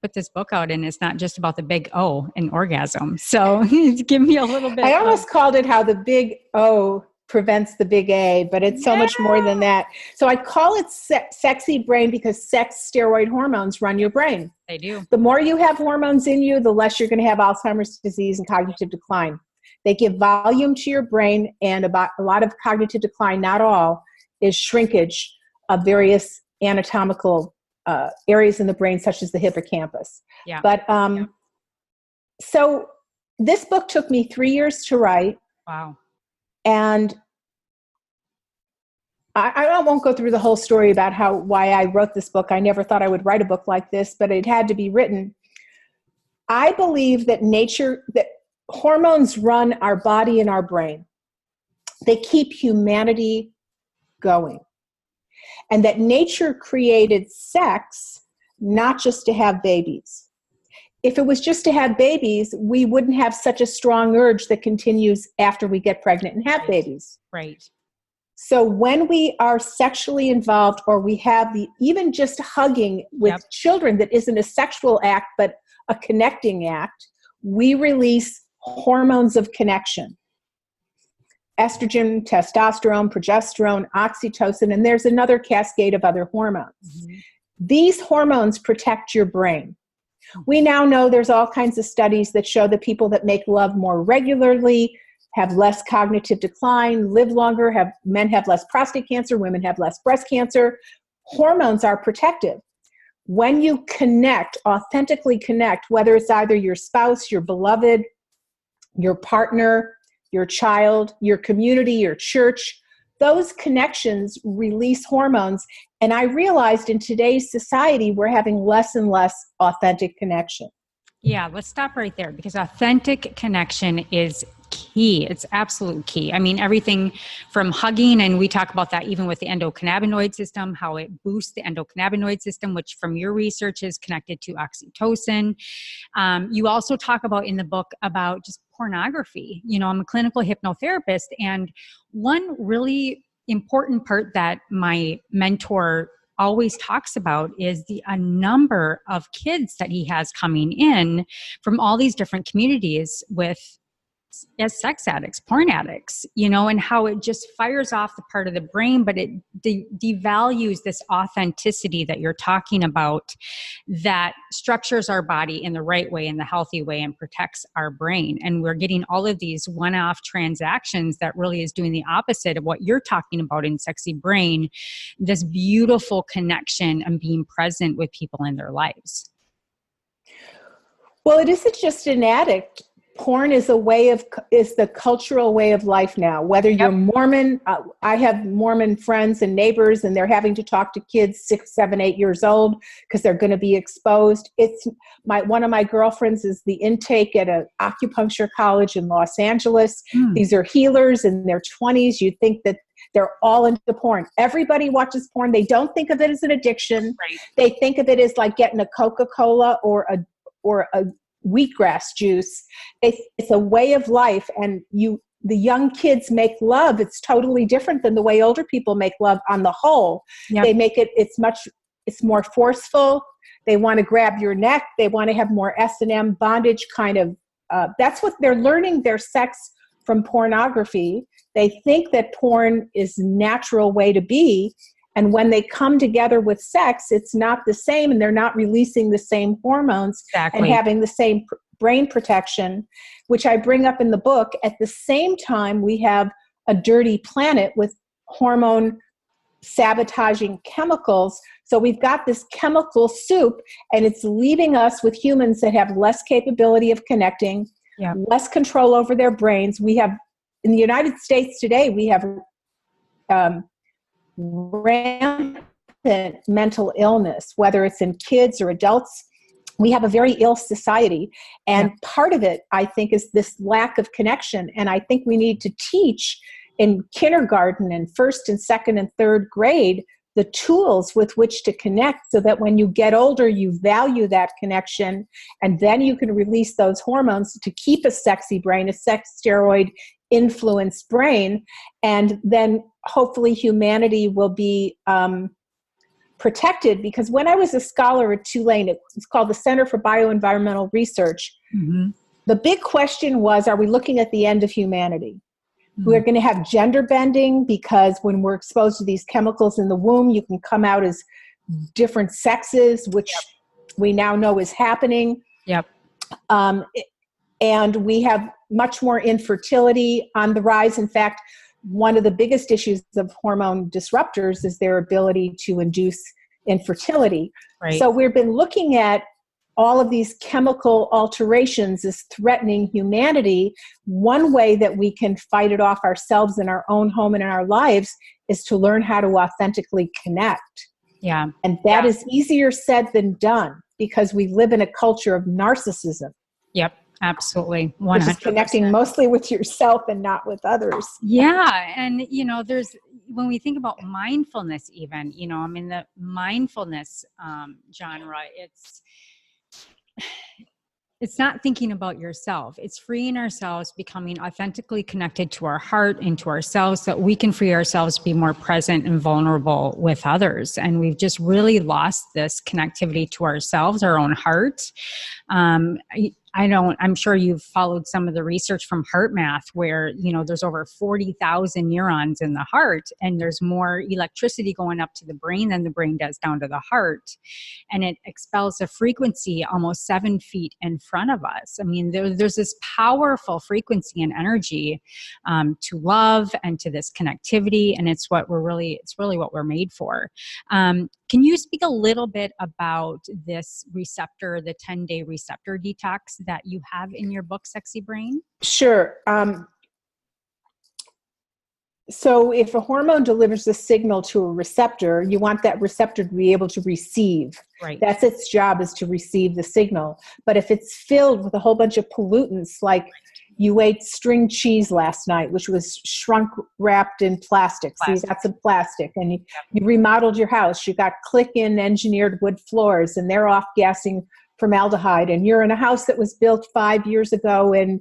put this book out, and it's not just about the big O in orgasm. So give me a little bit. I almost called it how the big O prevents the big A, but it's so much more than that. So I call it sexy brain because sex steroid hormones run your brain. They do. The more you have hormones in you, the less you're going to have Alzheimer's disease and cognitive decline. They give volume to your brain, and about a lot of cognitive decline, not all, is shrinkage of various anatomical areas in the brain, such as the hippocampus. Yeah. But so this book took me 3 years to write. Wow. And I won't go through the whole story about why I wrote this book. I never thought I would write a book like this, but it had to be written. I believe that that hormones run our body and our brain. They keep humanity going. And that nature created sex not just to have babies. If it was just to have babies, we wouldn't have such a strong urge that continues after we get pregnant and have babies. Right. So when we are sexually involved, or we have even just hugging with children that isn't a sexual act, but a connecting act, we release hormones of connection. Estrogen, testosterone, progesterone, oxytocin, and there's another cascade of other hormones. Mm-hmm. These hormones protect your brain. We now know there's all kinds of studies that show that people that make love more regularly have less cognitive decline, live longer, men have less prostate cancer, women have less breast cancer. Hormones are protective. When you connect, authentically connect, whether it's either your spouse, your beloved, your partner, your child, your community, your church, those connections release hormones. And I realized in today's society, we're having less and less authentic connection. Yeah, let's stop right there, because authentic connection is key. It's absolute key. I mean, everything from hugging, and we talk about that even with the endocannabinoid system, how it boosts the endocannabinoid system, which from your research is connected to oxytocin. You also talk about in the book about just pornography. I'm a clinical hypnotherapist, and one really important part that my mentor always talks about is a number of kids that he has coming in from all these different communities as sex addicts, porn addicts, and how it just fires off the part of the brain, but it devalues this authenticity that you're talking about, that structures our body in the right way, in the healthy way, and protects our brain. And we're getting all of these one-off transactions that really is doing the opposite of what you're talking about in Sexy Brain, this beautiful connection and being present with people in their lives. Well, it isn't just an addict. Porn is the cultural way of life now. Whether you're Mormon, I have Mormon friends and neighbors, and they're having to talk to kids 6, 7, 8 years old because they're going to be exposed. One of my girlfriends is the intake at an acupuncture college in Los Angeles. These are healers in their 20s. You'd think that they're all into porn. Everybody watches porn. They don't think of it as an addiction. Right. They think of it as like getting a Coca-Cola or a wheatgrass juice. It's a way of life, and the young kids make love. It's totally different than the way older people make love on the whole. Yep. They make it's more forceful. They want to grab your neck. They want to have more S&M bondage kind of, that's what they're learning their sex from pornography. They think that porn is a natural way to be. And when they come together with sex, it's not the same, and they're not releasing the same hormones and having the same brain protection, which I bring up in the book. At the same time, we have a dirty planet with hormone sabotaging chemicals. So we've got this chemical soup, and it's leaving us with humans that have less capability of connecting, less control over their brains. We have, in the United States today, we have rampant mental illness, whether it's in kids or adults. We have a very ill society. And part of it, I think, is this lack of connection. And I think we need to teach in kindergarten and first and second and third grade the tools with which to connect, so that when you get older, you value that connection, and then you can release those hormones to keep a sexy brain, a sex steroid influenced brain, and then hopefully humanity will be protected. Because when I was a scholar at Tulane, it's called the Center for Bioenvironmental Research, the big question was, are we looking at the end of humanity? We're going to have gender bending, because when we're exposed to these chemicals in the womb, you can come out as different sexes, which we now know is happening. And we have much more infertility on the rise. In fact, one of the biggest issues of hormone disruptors is their ability to induce infertility. So we've been looking at all of these chemical alterations as threatening humanity. One way that we can fight it off ourselves in our own home and in our lives is to learn how to authentically connect. And that is easier said than done, because we live in a culture of narcissism. Absolutely. 100%. Which is connecting mostly with yourself and not with others. And, there's, when we think about mindfulness even, the mindfulness genre, it's not thinking about yourself. It's freeing ourselves, becoming authentically connected to our heart and to ourselves, so that we can free ourselves to be more present and vulnerable with others. And we've just really lost this connectivity to ourselves, our own heart. I'm sure you've followed some of the research from HeartMath, where, there's over 40,000 neurons in the heart, and there's more electricity going up to the brain than the brain does down to the heart. And it expels a frequency almost 7 feet in front of us. I mean, there's this powerful frequency and energy to love and to this connectivity. And it's really what we're made for. Can you speak a little bit about this receptor, the 10-day receptor detox that you have in your book, Sexy Brain? Sure. So if a hormone delivers a signal to a receptor, you want that receptor to be able to receive. That's its job, is to receive the signal. But if it's filled with a whole bunch of pollutants, like you ate string cheese last night, which was shrunk wrapped in plastic. So you got some plastic, and you remodeled your house. You got click-in engineered wood floors, and they're off-gassing formaldehyde. And you're in a house that was built 5 years ago, and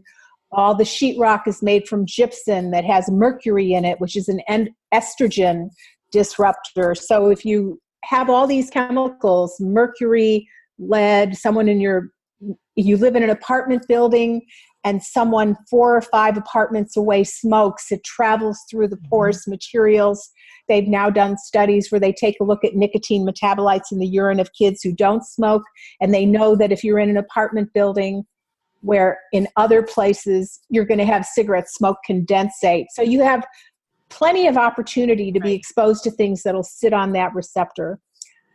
all the sheetrock is made from gypsum that has mercury in it, which is an estrogen disruptor. So if you have all these chemicals, mercury, lead, you live in an apartment building, and someone 4 or 5 apartments away smokes, it travels through the porous materials. They've now done studies where they take a look at nicotine metabolites in the urine of kids who don't smoke, and they know that if you're in an apartment building where in other places you're going to have cigarette smoke condensate. So you have plenty of opportunity to be exposed to things that'll sit on that receptor.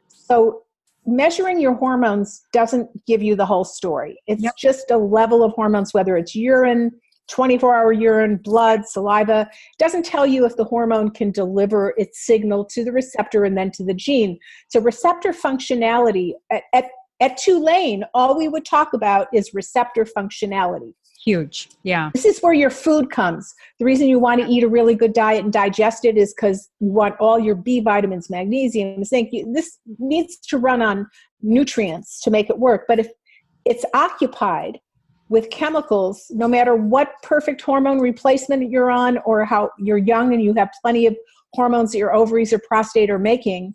So measuring your hormones doesn't give you the whole story. It's just a level of hormones, whether it's urine, 24-hour urine, blood, saliva. It doesn't tell you if the hormone can deliver its signal to the receptor and then to the gene. So receptor functionality, at Tulane, all we would talk about is receptor functionality. Huge. Yeah. This is where your food comes. The reason you want to eat a really good diet and digest it is because you want all your B vitamins, magnesium, zinc. This needs to run on nutrients to make it work. But if it's occupied with chemicals, no matter what perfect hormone replacement you're on, or how you're young and you have plenty of hormones that your ovaries or prostate are making,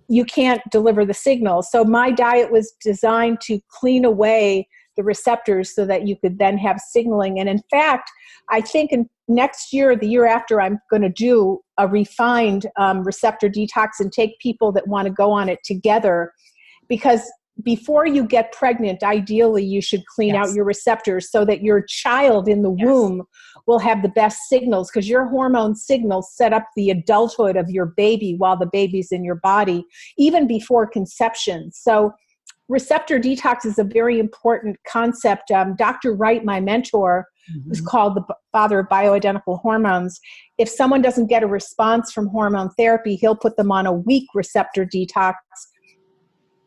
you can't deliver the signal. So my diet was designed to clean away the receptors so that you could then have signaling. And in fact, I think next year, the year after, I'm going to do a refined receptor detox and take people that want to go on it together, because before you get pregnant, ideally you should clean out your receptors so that your child in the womb will have the best signals, because your hormone signals set up the adulthood of your baby while the baby's in your body, even before conception. So receptor detox is a very important concept. Dr. Wright, my mentor, who's called the father of bioidentical hormones, if someone doesn't get a response from hormone therapy, he'll put them on a week receptor detox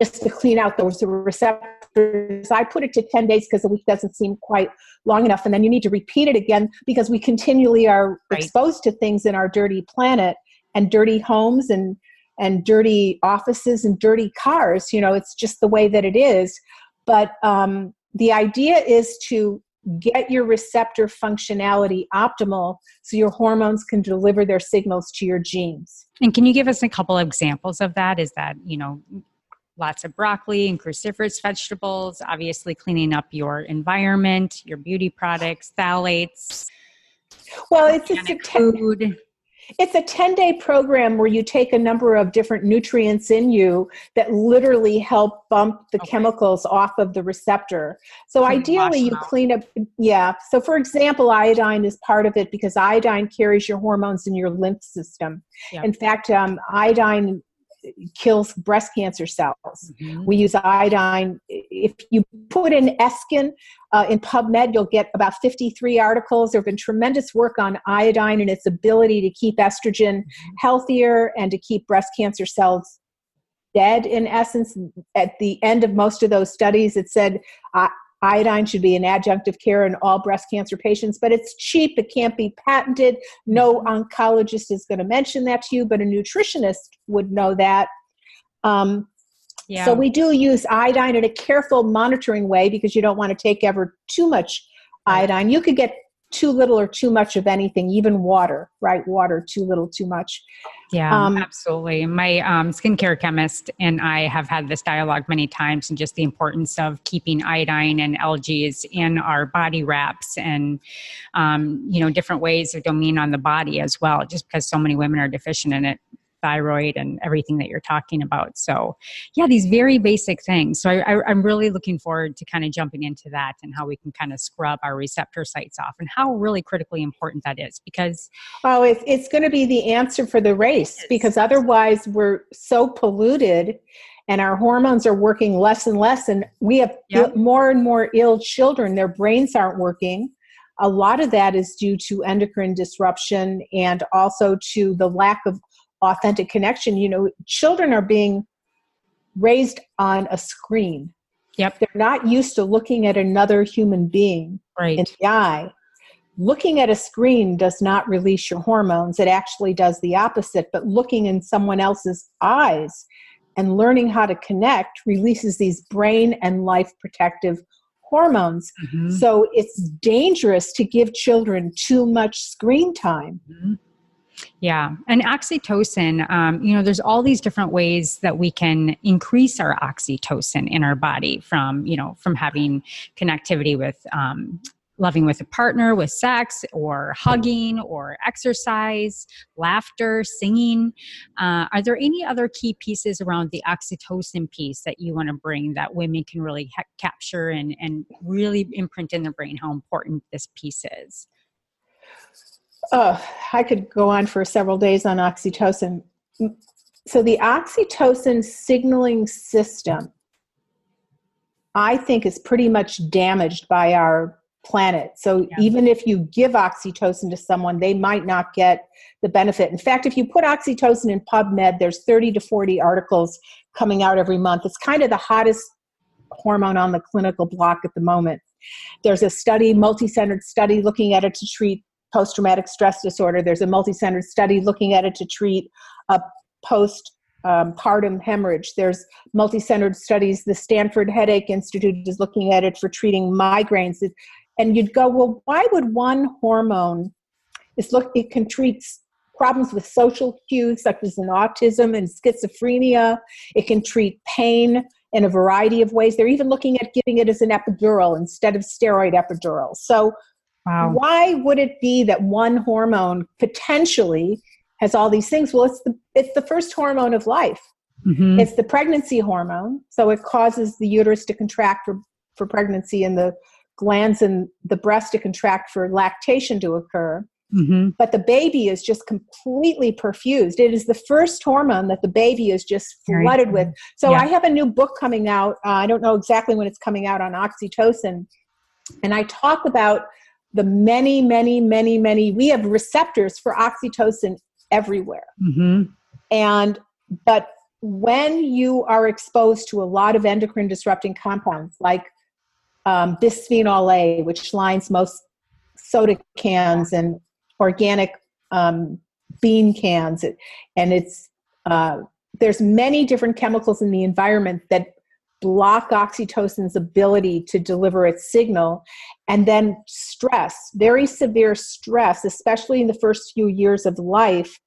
just to clean out those receptors. I put it to 10 days because a week doesn't seem quite long enough. And then you need to repeat it again because we continually are exposed to things in our dirty planet and dirty homes and dirty offices and dirty cars. You know, it's just the way that it is. But the idea is to get your receptor functionality optimal so your hormones can deliver their signals to your genes. And can you give us a couple of examples of that? Is that, you know, lots of broccoli and cruciferous vegetables, obviously cleaning up your environment, your beauty products, phthalates, well, food. It's a 10-day program where you take a number of different nutrients in you that literally help bump the chemicals off of the receptor. So ideally you clean up. Yeah. So for example, iodine is part of it because iodine carries your hormones in your lymph system. Yep. In fact, iodine kills breast cancer cells. We use iodine. If you put in Eskin in PubMed, you'll get about 53 articles. There have been tremendous work on iodine and its ability to keep estrogen healthier and to keep breast cancer cells dead, in essence. At the end of most of those studies, it said iodine should be an adjunctive care in all breast cancer patients, but it's cheap. It can't be patented. No oncologist is going to mention that to you, but a nutritionist would know that. So we do use iodine in a careful monitoring way because you don't want to take ever too much iodine. You could get too little or too much of anything, even water, right? Water, too little, too much. Yeah, absolutely. My skincare chemist and I have had this dialogue many times, and just the importance of keeping iodine and algaes in our body wraps and, you know, different ways of domain on the body as well, just because so many women are deficient in it. Thyroid and everything that you're talking about. So yeah, these very basic things. So I'm really looking forward to kind of jumping into that and how we can kind of scrub our receptor sites off and how really critically important that is, because it's going to be the answer for the race, because otherwise we're so polluted and our hormones are working less and less, and we have more and more ill children. Their brains aren't working. A lot of that is due to endocrine disruption and also to the lack of authentic connection. You know, children are being raised on a screen. Yep. They're not used to looking at another human being in the eye. Looking at a screen does not release your hormones. It actually does the opposite. But looking in someone else's eyes and learning how to connect releases these brain and life protective hormones. So it's dangerous to give children too much screen time. Yeah. And oxytocin, you know, there's all these different ways that we can increase our oxytocin in our body from, you know, from having connectivity with, loving with a partner, with sex, or hugging, or exercise, laughter, singing. Are there any other key pieces around the oxytocin piece that you want to bring that women can really capture and really imprint in their brain how important this piece is? I could go on for several days on oxytocin. So the oxytocin signaling system, I think, is pretty much damaged by our planet. So even if you give oxytocin to someone, they might not get the benefit. In fact, if you put oxytocin in PubMed, there's 30 to 40 articles coming out every month. It's kind of the hottest hormone on the clinical block at the moment. There's a study, multi-centered study, looking at it to treat post-traumatic stress disorder. There's a multi-centered study looking at it to treat a postpartum hemorrhage. There's multi-centered studies. The Stanford Headache Institute is looking at it for treating migraines. And you'd go, well, why would one hormone, it can treat problems with social cues such as in autism and schizophrenia. It can treat pain in a variety of ways. They're even looking at giving it as an epidural instead of steroid epidural. So why would it be that one hormone potentially has all these things? Well, it's the first hormone of life. Mm-hmm. It's the pregnancy hormone. So it causes the uterus to contract for pregnancy and the glands in the breast to contract for lactation to occur. Mm-hmm. But the baby is just completely perfused. It is the first hormone that the baby is just flooded with. So I have a new book coming out. I don't know exactly when it's coming out, on oxytocin. And I talk about the many, we have receptors for oxytocin everywhere. Mm-hmm. But when you are exposed to a lot of endocrine disrupting compounds like bisphenol A, which lines most soda cans and organic bean cans, and it's there's many different chemicals in the environment that block oxytocin's ability to deliver its signal. And then stress, very severe stress, especially in the first few years of life,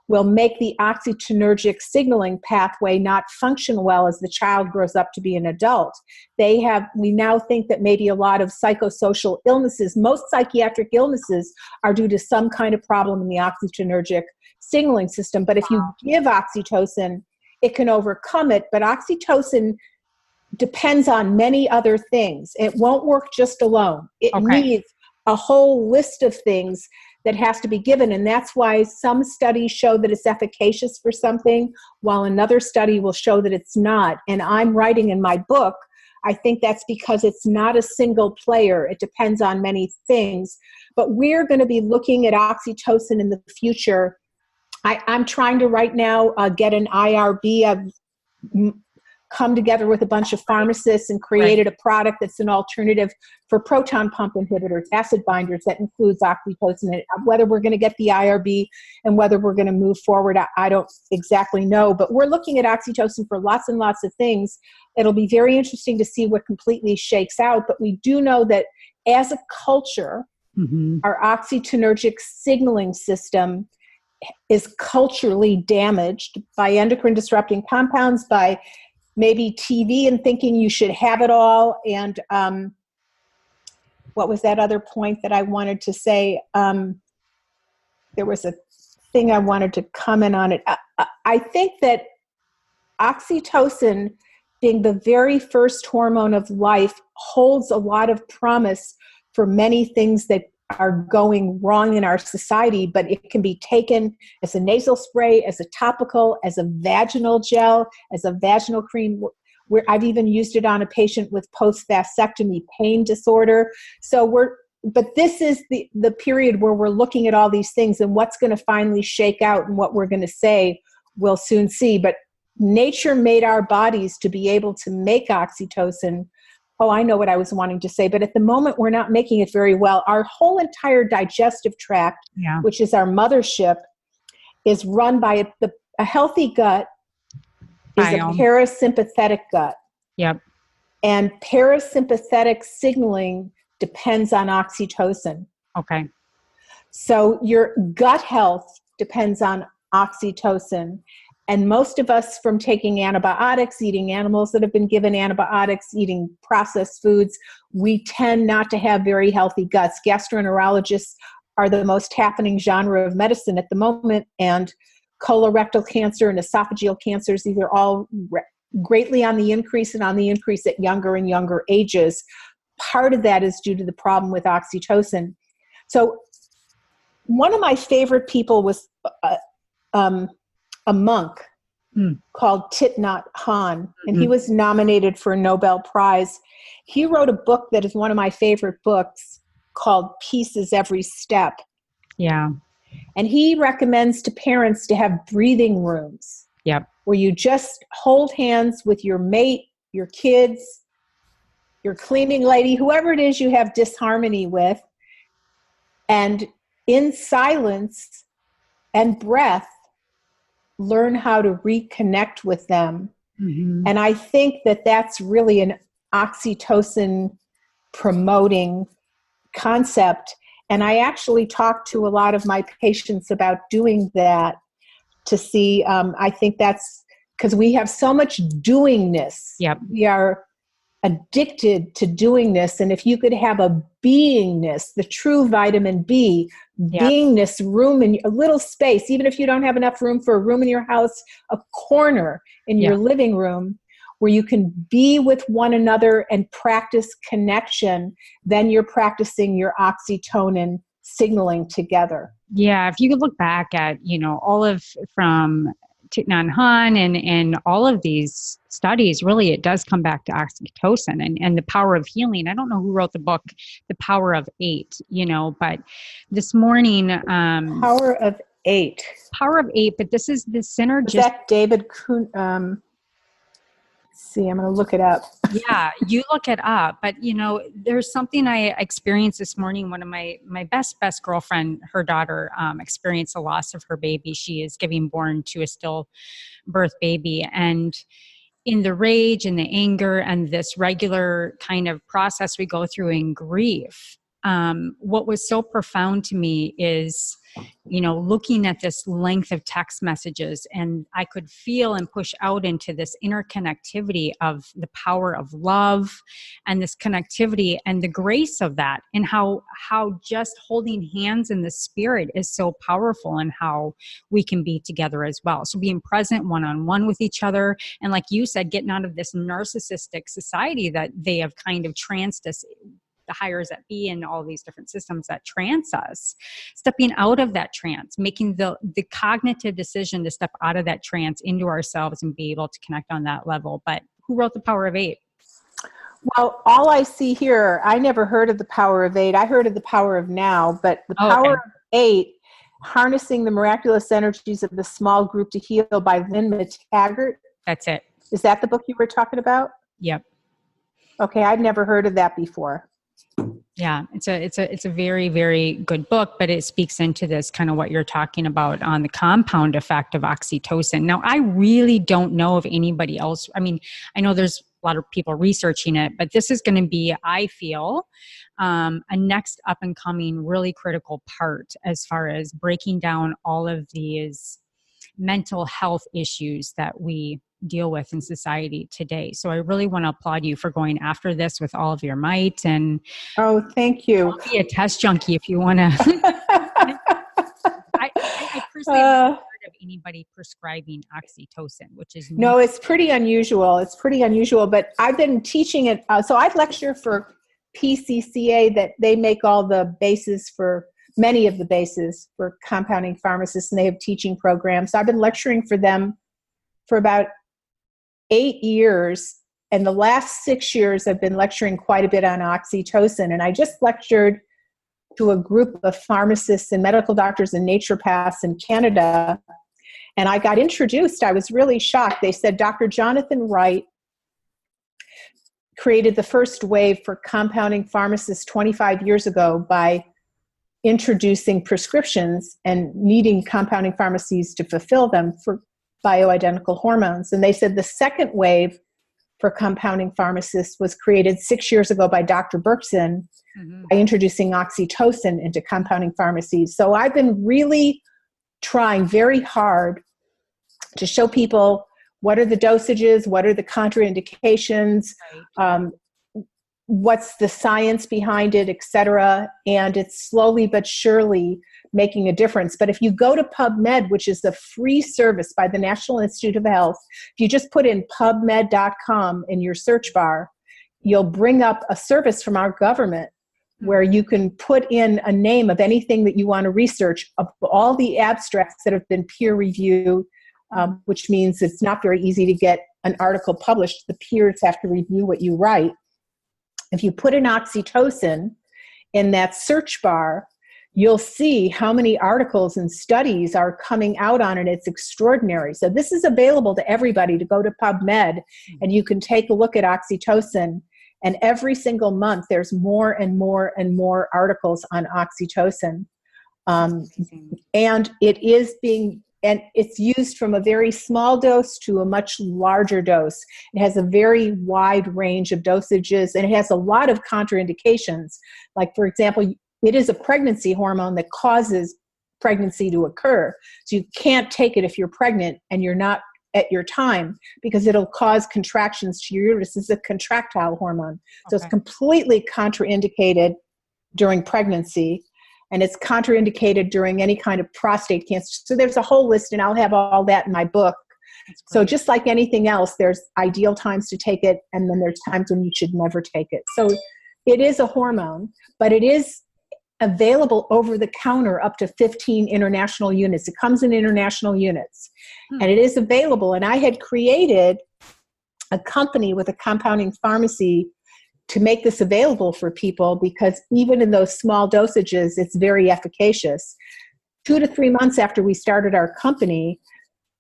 will make the oxytocinergic signaling pathway not function well as the child grows up to be an adult. We now think that maybe a lot of psychosocial illnesses, most psychiatric illnesses, are due to some kind of problem in the oxytocinergic signaling system. But if you give oxytocin, it can overcome it. But oxytocin depends on many other things. It won't work just alone. It needs a whole list of things that has to be given. And that's why some studies show that it's efficacious for something, while another study will show that it's not. And I'm writing in my book, I think that's because it's not a single player. It depends on many things. But we're going to be looking at oxytocin in the future. I'm trying to right now get an IRB. I've come together with a bunch of pharmacists and created a product that's an alternative for proton pump inhibitors, acid binders, that includes oxytocin. Whether we're going to get the IRB and whether we're going to move forward, I don't exactly know. But we're looking at oxytocin for lots and lots of things. It'll be very interesting to see what completely shakes out. But we do know that as a culture, our oxytocinergic signaling system is culturally damaged by endocrine disrupting compounds, by maybe TV and thinking you should have it all. And what was that other point that I wanted to say? There was a thing I wanted to comment on it. I think that oxytocin, being the very first hormone of life, holds a lot of promise for many things that are going wrong in our society, but it can be taken as a nasal spray, as a topical, as a vaginal gel, as a vaginal cream. Where I've even used it on a patient with post-vasectomy pain disorder. But this is the period where we're looking at all these things, and what's going to finally shake out and what we're going to say, we'll soon see. But nature made our bodies to be able to make oxytocin. Oh, I know what I was wanting to say, but at the moment we're not making it very well. Our whole entire digestive tract, which is our mothership, is run by a healthy gut is a parasympathetic gut. And parasympathetic signaling depends on oxytocin. So your gut health depends on oxytocin. And most of us, from taking antibiotics, eating animals that have been given antibiotics, eating processed foods, we tend not to have very healthy guts. Gastroenterologists are the most happening genre of medicine at the moment, and colorectal cancer and esophageal cancers, these are all greatly on the increase, and on the increase at younger and younger ages. Part of that is due to the problem with oxytocin. So one of my favorite people was a monk called Thich Nhat Hanh, and he was nominated for a Nobel Prize. He wrote a book that is one of my favorite books called Peace is Every Step. And he recommends to parents to have breathing rooms where you just hold hands with your mate, your kids, your cleaning lady, whoever it is you have disharmony with, and in silence and breath, learn how to reconnect with them. And I think that that's really an oxytocin promoting concept. And I actually talk to a lot of my patients about doing that to see, I think that's because we have so much doingness. We are addicted to doing this. And if you could have a beingness, the true vitamin B, Yep. beingness room in a little space, even if you don't have enough room for a room in your house, a corner in your living room where you can be with one another and practice connection, then you're practicing your oxytocin signaling together. Yeah, if you could look back at, all of from Thich Nhat Hanh and all of these studies, really it does come back to oxytocin and the power of healing. I don't know who wrote the book, The Power of Eight, but this morning... Power of Eight. Power of Eight, but this is the synergistic... Is that David Kuhn? See, I'm going to look it up. Yeah, you look it up. But, there's something I experienced this morning. One of my best girlfriend, her daughter experienced the loss of her baby. She is giving born to a stillbirth baby. And in the rage and the anger and this regular kind of process we go through in grief, what was so profound to me is, looking at this length of text messages, and I could feel and push out into this interconnectivity of the power of love and this connectivity and the grace of that, and how just holding hands in the spirit is so powerful, and how we can be together as well. So being present one-on-one with each other, and like you said, getting out of this narcissistic society that they have kind of tranced us, the hires that be, and all these different systems that trance us, stepping out of that trance, making the cognitive decision to step out of that trance into ourselves and be able to connect on that level. But who wrote The Power of Eight? Well, all I see here, I never heard of The Power of Eight. I heard of The Power of Now, but The Power of Eight, Harnessing the Miraculous Energies of the Small Group to Heal by Lynn McTaggart. That's it. Is that the book you were talking about? Yep. Okay, I'd never heard of that before. Yeah, it's a very, very good book, but it speaks into this kind of what you're talking about on the compound effect of oxytocin. Now, I really don't know of anybody else. I mean, I know there's a lot of people researching it, but this is going to be, I feel, a next up and coming really critical part as far as breaking down all of these mental health issues that we deal with in society today. So I really want to applaud you for going after this with all of your might. And oh, thank you. I'll be a test junkie if you want to. I personally haven't heard of anybody prescribing oxytocin, which is no, it's pretty unusual. It's pretty unusual, but I've been teaching it. So I lecture for PCCA, that they make all the bases for many of the bases for compounding pharmacists, and they have teaching programs. So I've been lecturing for them for about 8 years, and the last 6 years I've been lecturing quite a bit on oxytocin. And I just lectured to a group of pharmacists and medical doctors and naturopaths in Canada, and I got introduced. I was really shocked. They said Dr. Jonathan Wright created the first wave for compounding pharmacists 25 years ago by introducing prescriptions and needing compounding pharmacies to fulfill them for bioidentical hormones. And they said the second wave for compounding pharmacists was created 6 years ago by Dr. Berkson by introducing oxytocin into compounding pharmacies. So I've been really trying very hard to show people what are the dosages, what are the contraindications, what's the science behind it, et cetera. And it's slowly but surely making a difference. But if you go to PubMed, which is the free service by the National Institute of Health, if you just put in pubmed.com in your search bar, you'll bring up a service from our government where you can put in a name of anything that you want to research, of all the abstracts that have been peer reviewed, which means it's not very easy to get an article published. The peers have to review what you write. If you put in oxytocin in that search bar, you'll see how many articles and studies are coming out on it. It's extraordinary. So this is available to everybody to go to PubMed, and you can take a look at oxytocin. And every single month, there's more and more and more articles on oxytocin. And it is being, and it's used from a very small dose to a much larger dose. It has a very wide range of dosages, and it has a lot of contraindications. Like, for example, it is a pregnancy hormone that causes pregnancy to occur. So you can't take it if you're pregnant and you're not at your time because it'll cause contractions to your uterus. This is a contractile hormone. So it's completely contraindicated during pregnancy, and it's contraindicated during any kind of prostate cancer. So there's a whole list, and I'll have all that in my book. So just like anything else, there's ideal times to take it, and then there's times when you should never take it. So it is a hormone, but it is available over the counter up to 15 international units. It comes in international units, and it is available. And I had created a company with a compounding pharmacy to make this available for people, because even in those small dosages, it's very efficacious. 2 to 3 months after we started our company,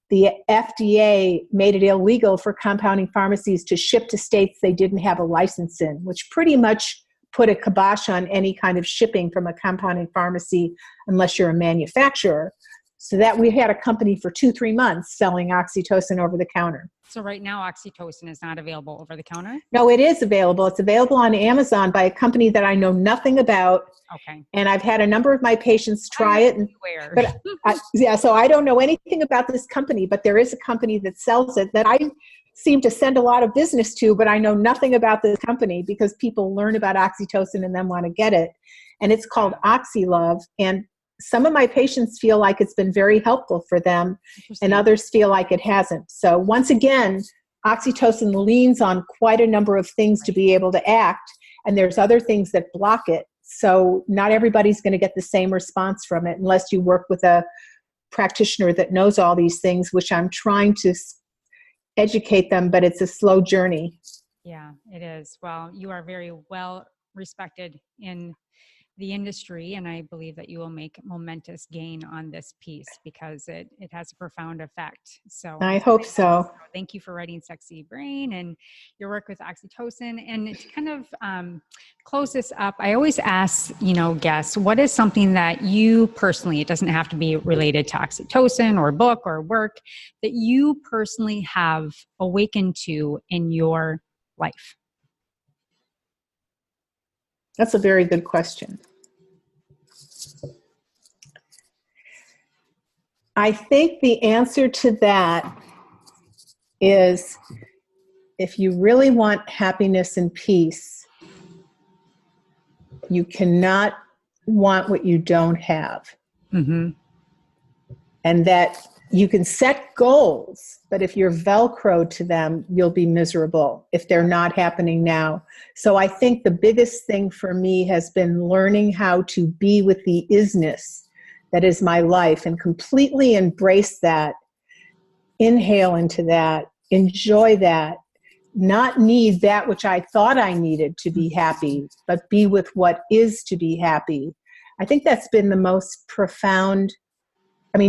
the FDA made it illegal for compounding pharmacies to ship to states they didn't have a license in, which pretty much put a kibosh on any kind of shipping from a compounding pharmacy unless you're a manufacturer. So that we had a company for 2-3 months selling oxytocin over the counter. So right now, oxytocin is not available over the counter? No, it is available. It's available on Amazon by a company that I know nothing about. Okay. And I've had a number of my patients try it. So I don't know anything about this company, but there is a company that sells it that I seem to send a lot of business to, but I know nothing about this company because people learn about oxytocin and then want to get it. And it's called OxyLove. And some of my patients feel like it's been very helpful for them, and others feel like it hasn't. So once again, oxytocin leans on quite a number of things to be able to act, and there's other things that block it. So not everybody's going to get the same response from it unless you work with a practitioner that knows all these things, which I'm trying to educate them, but it's a slow journey. Yeah, it is. Well, you are very well respected in the industry, and I believe that you will make momentous gain on this piece because it has a profound effect. So I hope so. Thank you for writing Sexy Brain and your work with oxytocin. And to kind of close this up, I always ask, guests, what is something that you personally, it doesn't have to be related to oxytocin or book or work, that you personally have awakened to in your life? That's a very good question. I think the answer to that is, if you really want happiness and peace, you cannot want what you don't have. Mm-hmm. And that you can set goals, but if you're Velcroed to them, you'll be miserable if they're not happening now. So I think the biggest thing for me has been learning how to be with the isness that is my life and completely embrace that, inhale into that, enjoy that, not need that which I thought I needed to be happy, but be with what is to be happy. I think that's been the most profound,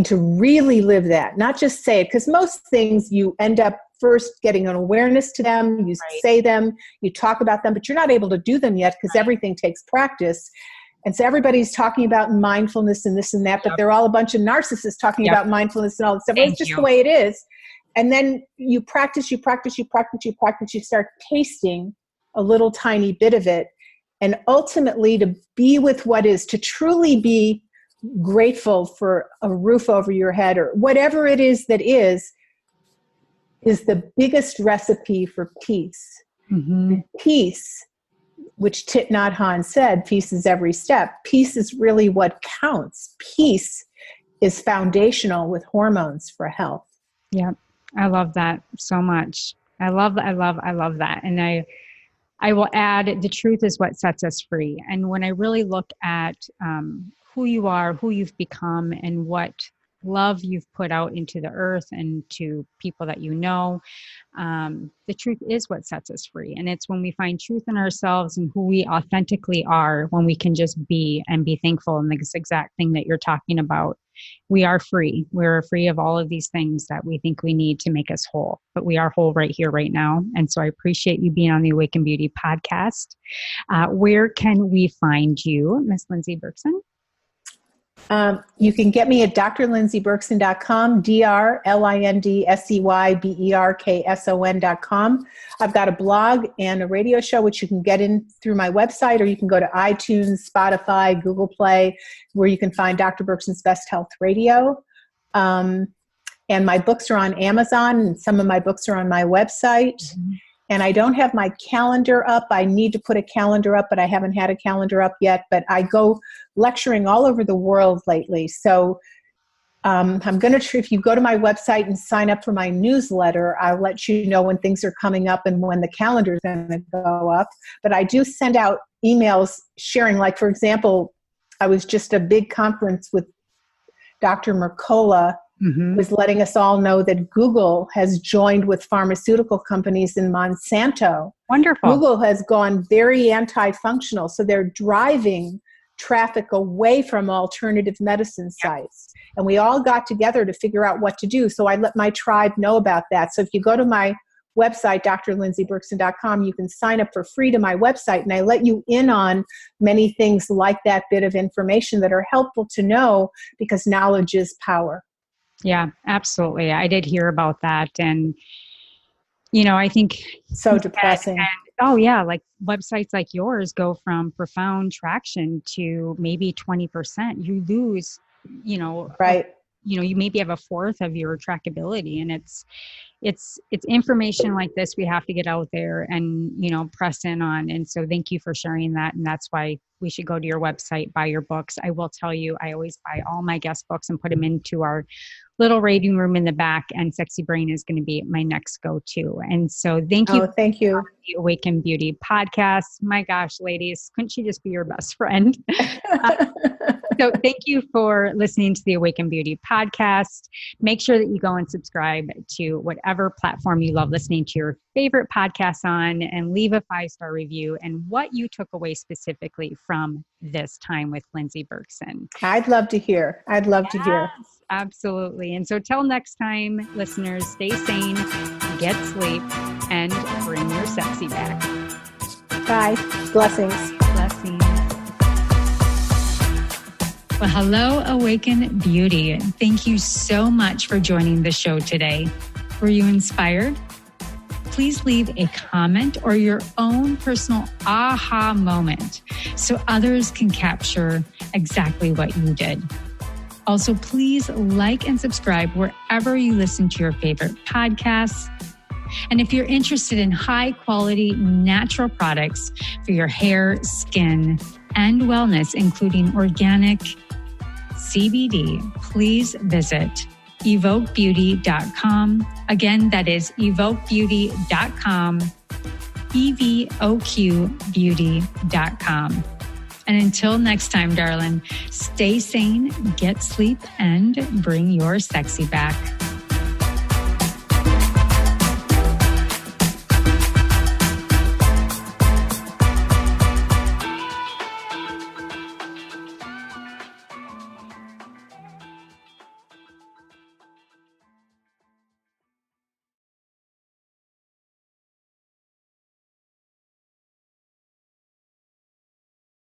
to really live that, not just say it, because most things you end up first getting an awareness to them, you say them, you talk about them, but you're not able to do them yet because everything takes practice. And so everybody's talking about mindfulness and this and that, but they're all a bunch of narcissists talking about mindfulness and all this stuff. It's just the way it is. And then you practice, you start tasting a little tiny bit of it. And ultimately to be with what is, to truly be grateful for a roof over your head or whatever it is that is the biggest recipe for peace. Mm-hmm. Peace, which Thich Nhat Hanh said, peace is every step. Peace is really what counts. Peace is foundational with hormones for health. Yeah, I love that so much. I love that. And I will add, the truth is what sets us free. And when I really look at who you are, who you've become, and what love you've put out into the earth and to people that you know, the truth is what sets us free. And it's when we find truth in ourselves and who we authentically are, when we can just be and be thankful. And this exact thing that you're talking about, we are free. We're free of all of these things that we think we need to make us whole, but we are whole right here, right now. And so I appreciate you being on the Awaken Beauty podcast. Where can we find you, Miss Lyndsey Berkson? You can get me at drlindseyberkson.com, drlindseyberkson.com. I've got a blog and a radio show, which you can get in through my website, or you can go to iTunes, Spotify, Google Play, where you can find Dr. Berkson's Best Health Radio. And And my books are on Amazon, and some of my books are on my website. Mm-hmm. And I don't have my calendar up. I need to put a calendar up, but I haven't had a calendar up yet. But I go lecturing all over the world lately. So I'm going to, if you go to my website and sign up for my newsletter, I'll let you know when things are coming up and when the calendar is going to go up. But I do send out emails sharing, like, for example, I was just at a big conference with Dr. Mercola, was letting us all know that Google has joined with pharmaceutical companies in Monsanto. Wonderful. Google has gone very anti-functional, so they're driving traffic away from alternative medicine sites. And we all got together to figure out what to do. So I let my tribe know about that. So if you go to my website, drlyndseyberkson.com, you can sign up for free to my website, and I let you in on many things like that bit of information that are helpful to know, because knowledge is power. Yeah, absolutely. I did hear about that. And, you know, I think so depressing. Oh yeah. Like websites like yours go from profound traction to maybe 20%. You lose, right. You maybe have a fourth of your trackability, and it's information like this we have to get out there and, press in on. And so thank you for sharing that. And that's why we should go to your website, buy your books. I will tell you, I always buy all my guest books and put them into our little reading room in the back, and Sexy Brain is going to be my next go-to. And so thank you. Oh, thank you. The Awaken Beauty podcast. My gosh, ladies, couldn't she just be your best friend? So thank you for listening to the Awaken Beauty podcast. Make sure that you go and subscribe to whatever platform you love listening to your favorite podcasts on, and leave a 5-star review and what you took away specifically from this time with Lyndsey Berkson. I'd love to hear. To hear. Absolutely. And so till next time, listeners, stay sane, get sleep, and bring your sexy back. Bye. Blessings. Blessings. Well, hello, Awaken Beauty. Thank you so much for joining the show today. Were you inspired? Please leave a comment or your own personal aha moment so others can capture exactly what you did. Also, please like and subscribe wherever you listen to your favorite podcasts. And if you're interested in high quality natural products for your hair, skin, and wellness, including organic CBD, please visit evokebeauty.com. Again, that is evokebeauty.com, evoqbeauty.com. And until next time, darling, stay sane, get sleep, and bring your sexy back.